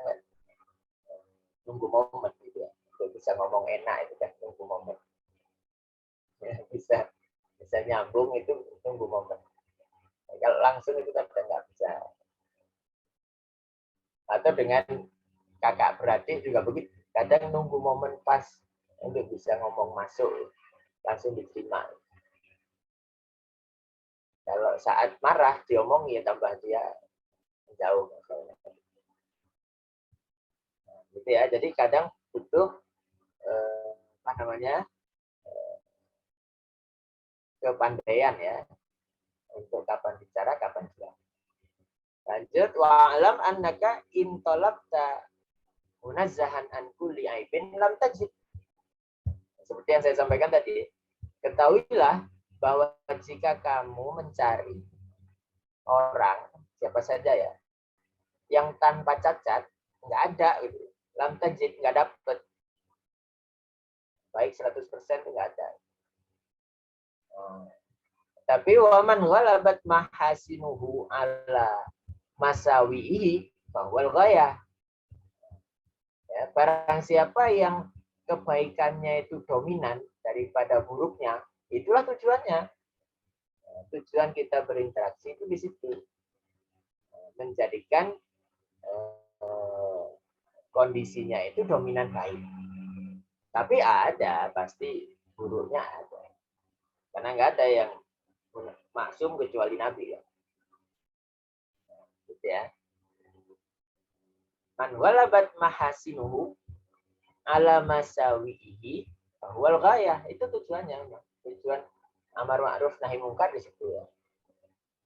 nunggu momen gitu ya. Untuk bisa ngomong enak itu kan nunggu momen. Ya, bisa nyambung itu nunggu momen. Nah, kalau langsung itu kadang nggak bisa. Atau dengan kakak beradik juga begitu. Kadang nunggu momen pas untuk bisa ngomong masuk, langsung diterima. Kalau saat marah diomong ya tambah dia jauh. Nah, gitu ya. Jadi kadang butuh kepandaian ya, untuk kapan bicara, kapan diam. Lanjut, wa'alam annaka in talabta munazzahan an kulli aibin lam tajid. Seperti yang saya sampaikan tadi, ketahuilah bahwa jika kamu mencari orang, siapa saja ya, yang tanpa cacat, nggak ada gitu. Lam tajid, nggak dapet. Baik 100% nggak ada. Tapi waman ghalabat mahasinuhu ala masawihi bahwal ghayah. Ya, barang siapa yang kebaikannya itu dominan daripada buruknya, itulah tujuannya. Tujuan kita berinteraksi itu di situ. Menjadikan kondisinya itu dominan baik. Tapi ada, pasti buruknya ada. Karena nggak ada yang maksum kecuali Nabi. Ya. Gitu ya. Man walabat mahasinuhu ala masawihi wal ghayah, itu tujuannya. Tujuan amar ma'ruf nahi mungkar di situ ya.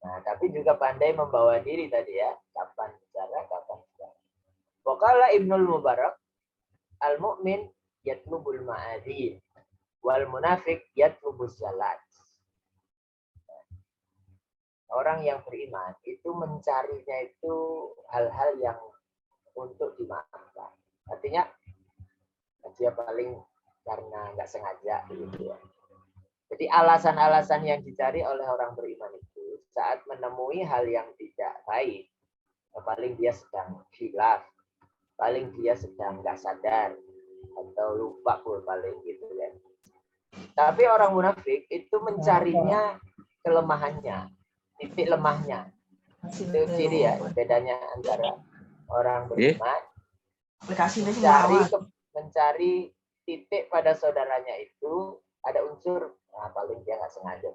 Nah, tapi juga pandai membawa diri tadi ya, kapan bicara, kapan bicara. Waqala Ibnul Mubarak, al-mu'min yatlubul ma'adin wal munafik yatlubuz zalat. Orang yang beriman itu mencarinya itu hal-hal yang untuk dimaafkan. Artinya dia paling karena nggak sengaja gitu ya. Jadi alasan-alasan yang dicari oleh orang beriman itu saat menemui hal yang tidak baik, paling dia sedang khilaf, paling dia sedang nggak sadar atau lupa pun paling gitu ya. Tapi orang munafik itu mencarinya kelemahannya, titik lemahnya. Itu ciri ya, bedanya antara orang beriman mencari titik pada saudaranya itu ada unsur, nah paling dia nggak sengaja.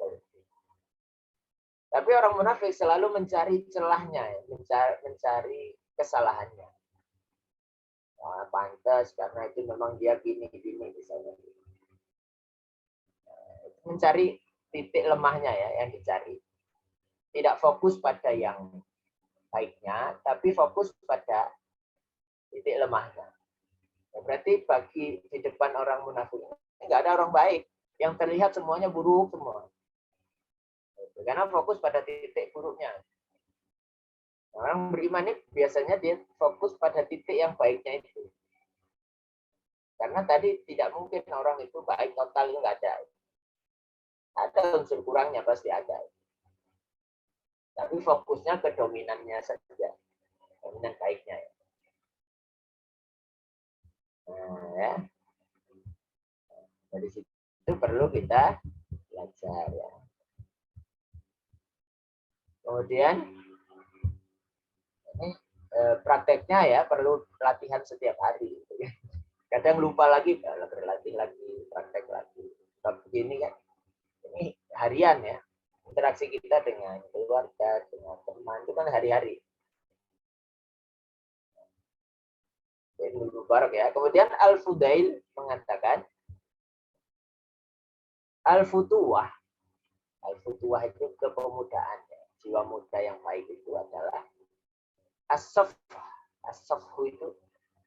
Tapi orang munafik selalu mencari celahnya, mencari kesalahannya. Nah, pantas karena itu memang dia gini misalnya. Mencari titik lemahnya ya yang dicari. Tidak fokus pada yang baiknya, tapi fokus pada titik lemahnya. Ya, berarti bagi di depan orang munafik nggak ada orang baik, yang terlihat semuanya buruk semua. Karena fokus pada titik buruknya. Orang beriman ini biasanya dia fokus pada titik yang baiknya itu. Karena tadi tidak mungkin orang itu baik total, nggak ada. Ada unsur kurangnya pasti ada. Tapi fokusnya ke dominannya saja, dominan baiknya. Nah, ya. Dari situ perlu kita belajar ya. Kemudian ini prakteknya ya perlu latihan setiap hari. Kadang lupa lagi, berlatih lagi, praktek lagi. Kalau begini kan, ini harian ya. Interaksi kita dengan keluarga, dengan teman itu kan hari-hari. Ya. Kemudian Al-Fudail mengatakan Al-Futuwah. Al-Futuwah itu kepemudaan. Ya. Jiwa muda yang baik itu adalah As-Safhu. As-Safhu itu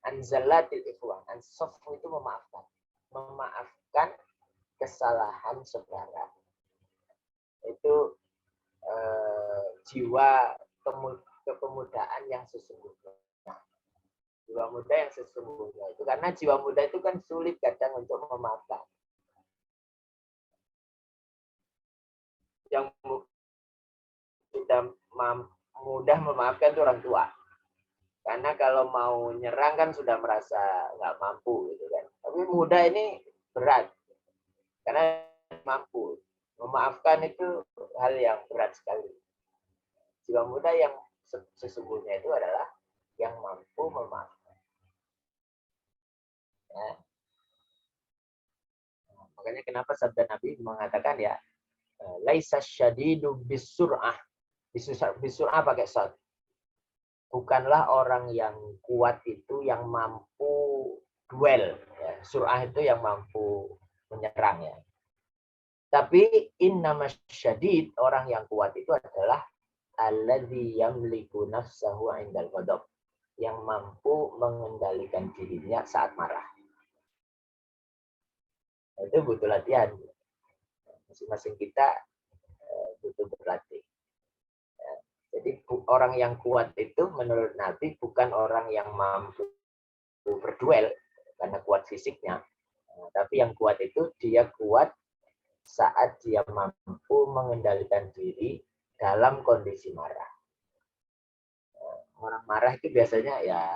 Anzalatil Ikhwan. As-Safhu itu memaafkan. Memaafkan kesalahan saudara. Itu jiwa kepemudaan yang sesungguhnya. Jiwa muda yang sesungguhnya itu. Karena jiwa muda itu kan sulit kadang untuk memaafkan. Yang sudah mudah memaafkan itu orang tua. Karena kalau mau nyerang kan sudah merasa nggak mampu gitu kan. Tapi muda ini berat. Karena mampu. Memaafkan itu hal yang berat sekali. Jiwa muda yang sesungguhnya itu adalah yang mampu memaafkan. Ya. Makanya kenapa sabda Nabi mengatakan ya, laisa syadidu bisur'ah. Bisur'ah pakai shad. Bukanlah orang yang kuat itu yang mampu duel. Ya. Sur'ah itu yang mampu menyerang ya. Tapi innama syadid, orang yang kuat itu adalah alladzi yamliku nafsahu 'indal ghadab, yang mampu mengendalikan dirinya saat marah. Itu butuh latihan. Masing-masing kita butuh berlatih. Jadi orang yang kuat itu menurut Nabi bukan orang yang mampu berduel karena kuat fisiknya. Tapi yang kuat itu dia kuat saat dia mampu mengendalikan diri dalam kondisi marah. Orang marah itu biasanya ya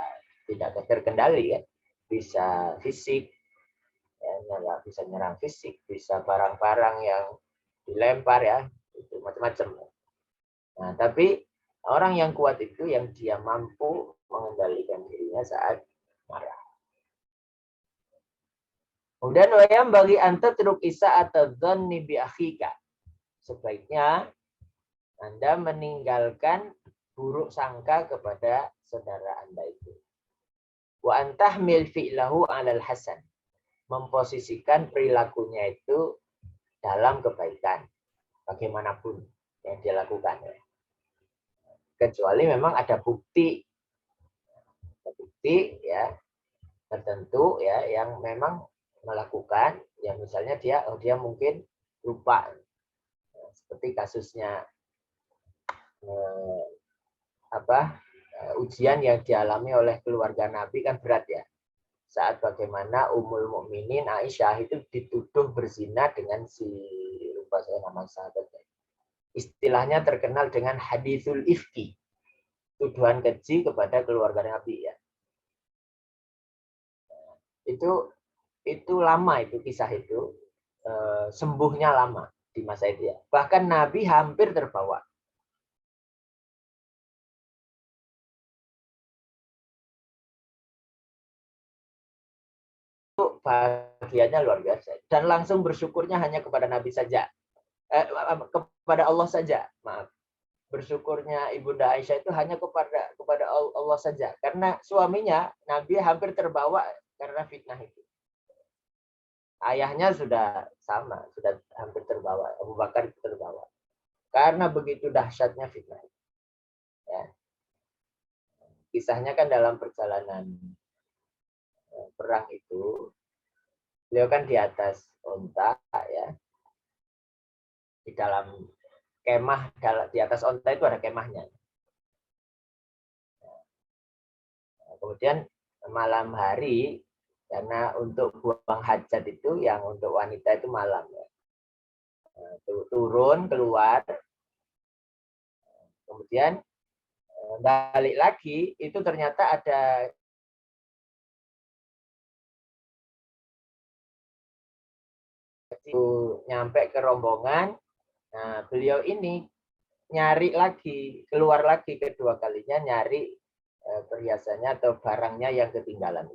tidak terkendali ya. Bisa fisik, ya, bisa nyerang fisik, bisa barang-barang yang dilempar ya, itu macam-macam. Nah, tapi orang yang kuat itu yang dia mampu mengendalikan dirinya saat marah. Kemudian wayam bagi anta truk isa atau dzanni bi akhika. Sebaiknya Anda meninggalkan buruk sangka kepada saudara Anda itu. Wa antahmil fi'lahu 'alal hasan. Memposisikan perilakunya itu dalam kebaikan bagaimanapun yang dia lakukan. Kecuali memang ada bukti ya tertentu ya yang memang melakukan, ya misalnya dia mungkin lupa, seperti kasusnya ujian yang dialami oleh keluarga Nabi kan berat ya, saat bagaimana Ummul Mukminin Aisyah itu dituduh berzina dengan si lupa saya nama sahabatnya, istilahnya terkenal dengan haditsul ifki, tuduhan keji kepada keluarga Nabi ya. Itu lama itu kisah itu, sembuhnya lama di masa itu ya. Bahkan Nabi hampir terbawa. Itu bahagianya luar biasa. Dan langsung bersyukurnya hanya kepada Nabi saja. Kepada Allah saja, maaf. bersyukurnya Ibunda Aisyah itu hanya kepada Allah saja, karena suaminya Nabi hampir terbawa karena fitnah itu. Ayahnya sudah sama, sudah hampir terbawa, Abu Bakar terbawa karena begitu dahsyatnya fitnah. Ya. Kisahnya kan dalam perjalanan perang itu, beliau kan di atas onta, ya, di dalam kemah, di atas onta itu ada kemahnya. Kemudian malam hari, karena untuk buang hajat itu yang untuk wanita itu malam, ya. Turun keluar, kemudian balik lagi itu ternyata ada nyampe ke rombongan. Nah, beliau ini nyari lagi, keluar lagi kedua kalinya nyari perhiasannya atau barangnya yang ketinggalan.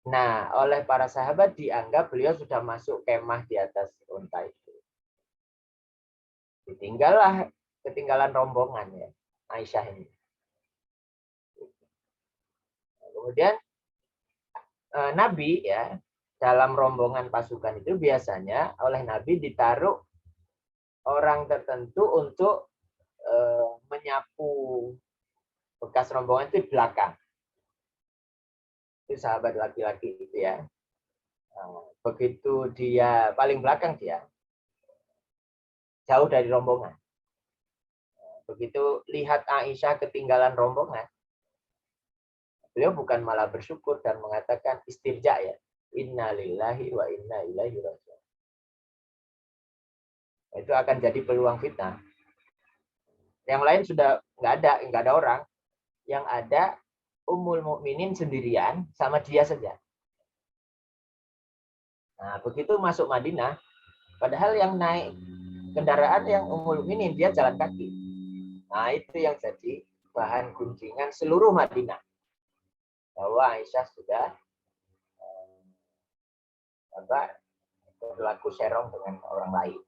Nah, oleh para sahabat dianggap beliau sudah masuk kemah di atas unta itu. Ketinggalan rombongan, ya, Aisyah ini. Kemudian Nabi, ya, dalam rombongan pasukan itu biasanya oleh Nabi ditaruh orang tertentu untuk menyapu bekas rombongan itu di belakang. Itu sahabat laki-laki itu, ya. Begitu dia paling belakang, dia jauh dari rombongan. Begitu lihat Aisyah ketinggalan rombongan, beliau bukan malah bersyukur dan mengatakan istirja, ya, inna lillahi wa inna ilaihi raji'un. Itu akan jadi peluang fitnah. Yang lain sudah nggak ada orang. Yang ada Ummul Mukminin sendirian sama dia saja. Nah, begitu masuk Madinah, padahal yang naik kendaraan yang Ummul Mukminin, dia jalan kaki. Nah, itu yang jadi bahan gunjingan seluruh Madinah. Bahwa Aisyah sudah berlaku serong dengan orang lain.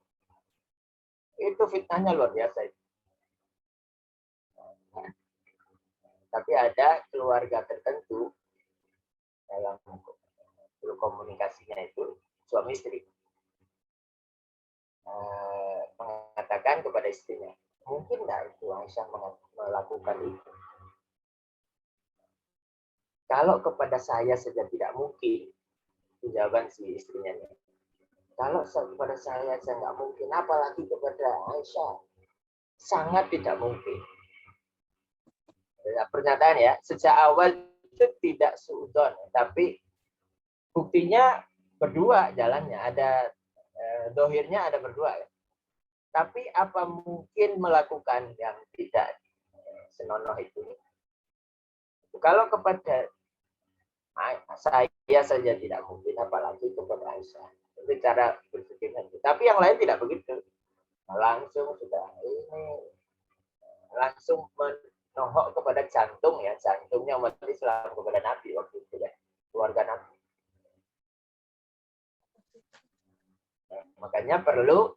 Itu fitnahnya luar biasa. Tapi ada keluarga tertentu dalam berkomunikasinya itu suami istri mengatakan kepada istrinya, mungkin nggak itu Aisyah melakukan itu? Kalau kepada saya saja tidak mungkin, jawaban si istrinya ini. Kalau kepada saya nggak mungkin, apalagi kepada Aisyah, sangat tidak mungkin. Pernyataan, ya, sejak awal itu tidak suudon, tapi buktinya berdua jalannya, ada dohirnya ada berdua, ya. Tapi apa mungkin melakukan yang tidak senonoh itu? Kalau kepada saya saja tidak mungkin, apalagi kepada Aisyah. Itu cara berpikirnya. Tapi yang lain tidak begitu. Langsung sudah langsung menohok kepada jantung, ya, jantungnya umat Islam kepada Nabi waktu itu, ya, keluarga Nabi. Nah, makanya perlu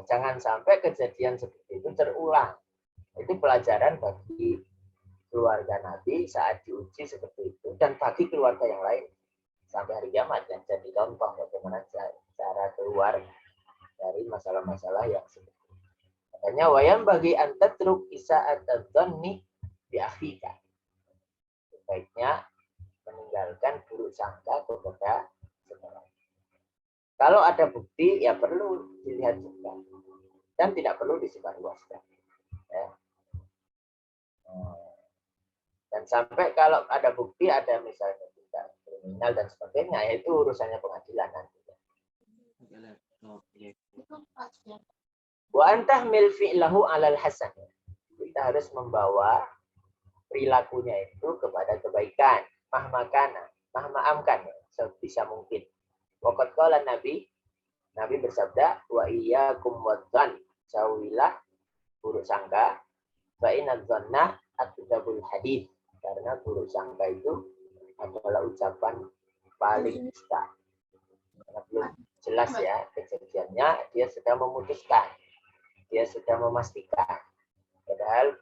jangan sampai kejadian seperti itu terulang. Itu pelajaran bagi keluarga Nabi saat diuji seperti itu, dan bagi keluarga yang lain sampai hari kiamat, dan jadi contoh bagaimana cara keluar dari masalah-masalah yang seperti itu. Makanya wayam bagi antatruk isa'at adzanni bi akhika. Sebaiknya meninggalkan buruk sangka kepada saudara. Kalau ada bukti, ya perlu dilihat juga, dan tidak perlu disebarluaskan, ya. Dan sampai kalau ada bukti, ada misalnya tidak kriminal dan sebagainya, itu urusannya pengadilan nanti. Wa antahmil fi'lahu 'alal hasan. Kita harus membawa perilakunya itu kepada kebaikan. Mahma'amkan, sebisa mungkin. Waqad qala Nabi bersabda, wa iyyakum wadzan, jauhilah buruk sangka, fa inna dzanna akdzabul hadits. Karena buruk sangka itu adalah ucapan paling dusta. Karena belum jelas, ya, kejadiannya, dia sedang memutuskan. dia sudah memastikan, padahal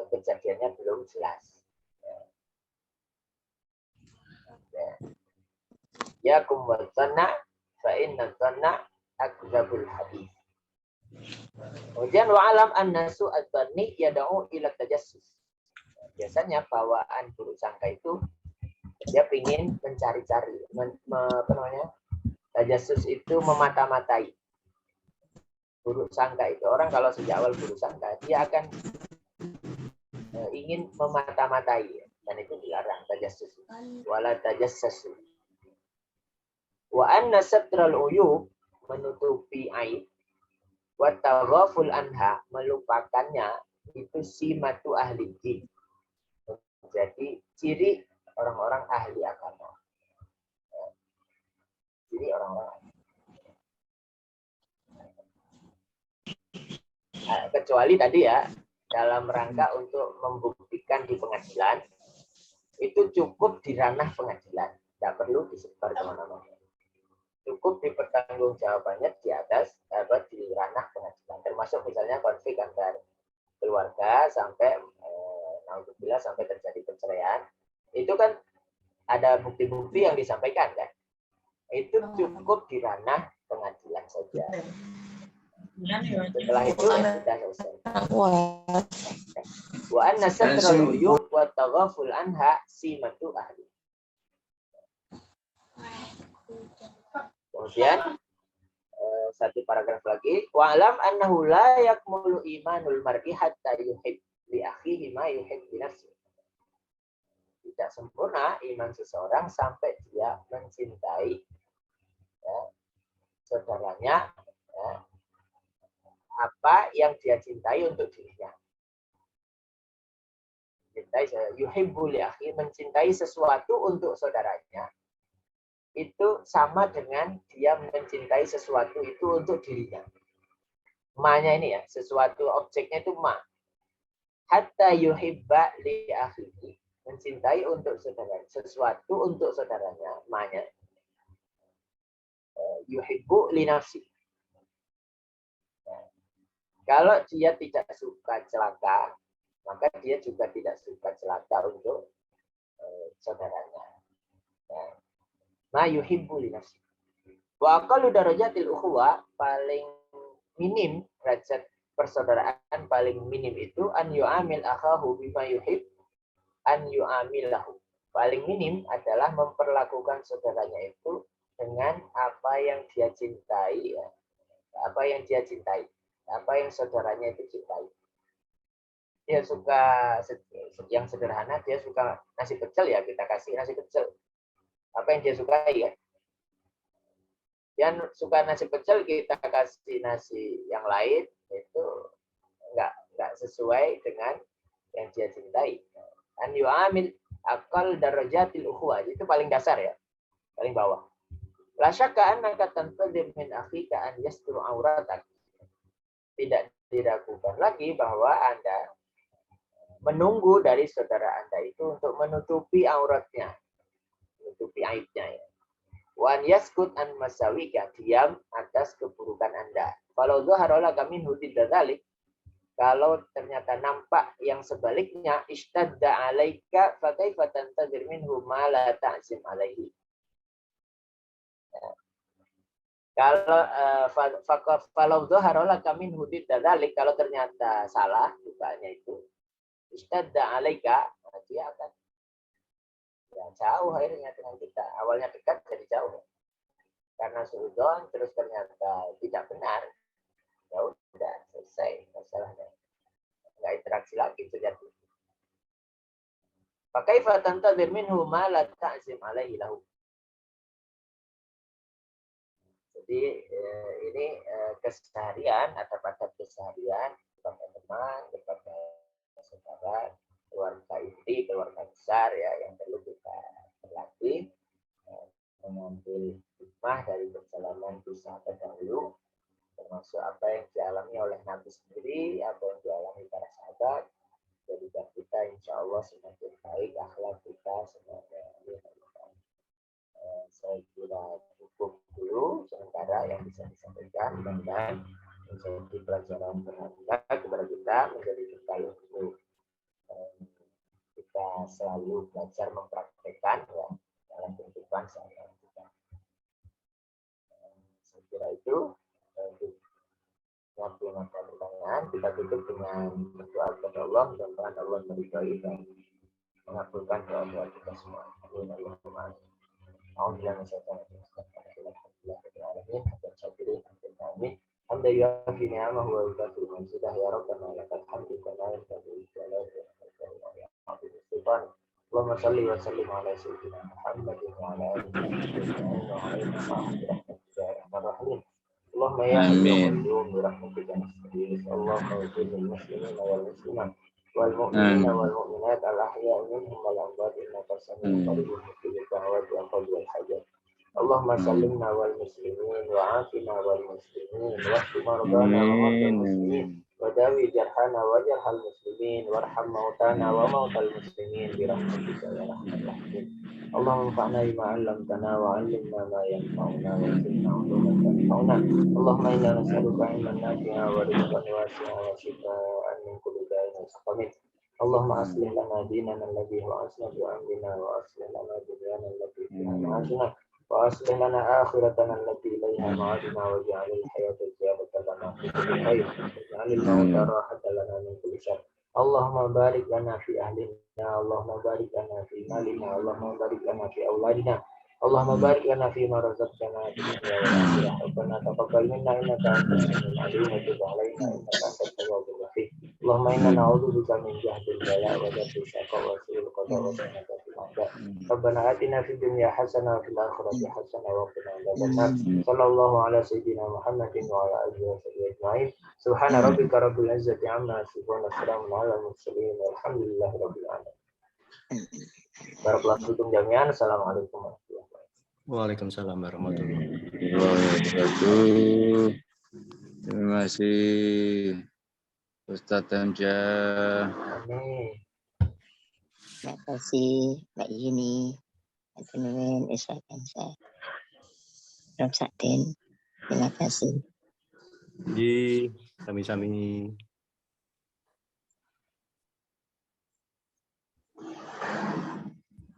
kejadiannya belum jelas. Ya kumwadzana fa inna dzanna akdzabul hadis. Kemudian wa'alam anna su'ad dzanni yad'u ila tajassus. Biasanya bawaan buruk sangka itu dia ingin mencari-cari, apa namanya? Tajassus itu memata-matai. Buruk sangka itu orang kalau sejak awal buruk sangka dia akan ingin memata-matai, dan itu dilarang tajassus. Wala tajassasu. Wa anna satral uyub menutupi aib wa taghaful anha melupakannya itu simatu ahli jin. Jadi ciri orang-orang ahli agama. Ciri orang-orang kecuali tadi ya dalam rangka untuk membuktikan di pengadilan itu cukup di ranah pengadilan, tidak perlu disebar kemana-mana. Cukup dipertanggungjawabannya di atas di ranah pengadilan, termasuk misalnya konflik antar keluarga sampai naudzubillah sampai terjadi perceraian, itu kan ada bukti-bukti yang disampaikan kan, itu cukup di ranah pengadilan saja. Setelah itu ya sudah selesai. Wa anna satral uyub wa taghaful anha simatu ahli. Kemudian satu paragraf lagi, wa alam annahu la yakmulu imanul mar'i hatta yuhib li akhihi ma yuhib li nafsihi. Tidak sempurna iman seseorang sampai dia mencintai ya, saudaranya ya, apa yang dia cintai untuk dirinya. Yuhibbu li akhihi, mencintai sesuatu untuk saudaranya. Itu sama dengan dia mencintai sesuatu itu untuk dirinya. Ma-nya ini ya, sesuatu objeknya itu ma. Hatta yuhibba li akhihi, mencintai untuk saudaranya, sesuatu untuk saudaranya, ma-nya. Yuhibbu li nafsi. Kalau dia tidak suka celaka, maka dia juga tidak suka celaka untuk saudaranya. Ya. Ma yuhibbu li nafsi. Wa aqallu darajatil ukhuwah, paling minim derajat persaudaraan paling minim itu an yu'amil akhahu bima yuhib an yu'amilahu. Paling minim adalah memperlakukan saudaranya itu dengan apa yang dia cintai, ya. Apa yang dia cintai, apa yang saudaranya itu cintai. Dia suka yang sederhana, dia suka nasi pecel, ya kita kasih nasi pecel. Apa yang dia sukai ya. Yang suka nasi pecel kita kasih nasi yang lain itu enggak sesuai dengan yang dia cintai. An yu'amil aqal darajatil ukhuwah, itu paling dasar ya, paling bawah. La syakka annaka tantadir min akhika an yasturu auratak. Tidak diragukan lagi bahwa Anda menunggu dari saudara Anda itu untuk menutupi auratnya, menutupi aibnya ya. Wan yaskut an masawika, diam atas keburukan Anda. Kalau dhahara laka minhu dzalik, kalau ternyata nampak yang sebaliknya, ishtadda 'alaika fa kaifa tantazir minhu ma la ta'zim 'alaihi. Kalau dhahara laka minhu dzalik, kalau ternyata salah dukanya itu, ishtadda 'alaika, dia akan ya, jauh akhirnya dengan kita. Awalnya dekat jadi jauh. Karena suudzon terus ternyata tidak benar. Ya udah selesai masalahnya. Enggak interaksi lagi terjadi. Fakaifa tantazir minhu ma la ta'zim alaihi lahu. Jadi ini keseharian atau pada keseharian kepada teman, kepada saudara, keluarga inti, keluarga besar ya yang perlu kita berlatih, mengambil hikmah dari perjalanan kisah terdahulu, termasuk apa yang dialami oleh Nabi sendiri, apa yang dialami para sahabat. Jadikan kita insya Allah semakin baik akhlak kita semuanya. Saya kira cukup dulu sementara yang bisa disampaikan, mudah-mudahan menjadi pelajaran berharga kepada kita, menjadi bekal untuk kita selalu belajar mempraktekkan ya, dalam kehidupan sehari-hari kita. Saya kira itu untuk pertanyaan kita tutup dengan berdoa kepada Allah, mudah-mudahan Allah meridhai dan mengabulkan doa-doa kita semua. Amin. Allahumma amin. Alhamdulillah masyaallah. Hamdan yuafi ni'amahu wa yukafi mazidah ya rabbana lakal hamdu kama yanbaghi li jalali wajhika. Allahumma shalli wa sallim ala sayyidina Muhammadin wa ala alihi wa sahbihi. Allahumma ya hayyu ya qayyum bi rahmatika nastaghith. Allahumma ighfir lil muslimina wal muslimat wal mu'minina wal mu'minat al ahya'i minhum wal amwat innaka sami'un qaribun mujibud da'wati wa qadil hajat. Allahumma sallimna wal muslimin wa afina wal muslimin washfi mardana wa mardal muslimin wa dawi jarhana wa jarhal muslimin warham mautana wa mautal muslimin bi rahmatika ya arhamar rahimin. Allahumma anfa'na bima 'allamtana wa 'allimna ma yanfa'una wa zidna 'ilman yanfa'una. Allahumma inna nas'aluka 'ilman nafi'an wa rizqan wasi'an wa shifaa'an min kulli da'in wa saqamin. Allahumma aslih lana dinana alladhi huwa ismatu amrina wa aslih lana dunyana allati fiha ma'ashuna wa aslih lana akhiratana allati ilayha ma'aduna waj'alil hayata ziyadatan lana fi kulli khair waj'alil mauta rahatan lana min kulli syarr. Allahumma barik lana fi ahlina, Allahumma barik lana fi malina, Allahumma barik lana fi auladina, Allahumma barik lana fi ma razaqtana fid dunya wal akhirah. Rabbana taqabbal minna innaka antas samiul alim wa tub 'alaina innaka antat tawwabur rahim. Allahumma inna na'udzubika min jahdil bala wa darki syaqa wa su'il qada wa sanadatil a'da. Rabbana atina fid dunya hasanah wa fil akhirati hasanah wa qina adzabannar. Sallallahu ala sayyidina Muhammadin wa ala alihi wa sahbihi ajma'in. Subhana rabbika rabbil izzati amma yasifun wa salamun alal mursalin walhamdulillahi rabbil alamin. Barakallahu fikum jami'an. Assalamualaikum warahmatullahi wabarakatuh. Waalaikumsalam warahmatullahi wabarakatuh. Terima kasih Ustadz Hamzah. Amin. Terima kasih Mbak Yuni, Mbak Nurin, Ustadz Hamzah, Prof. Saktin. Terima kasih. Di sami-sami.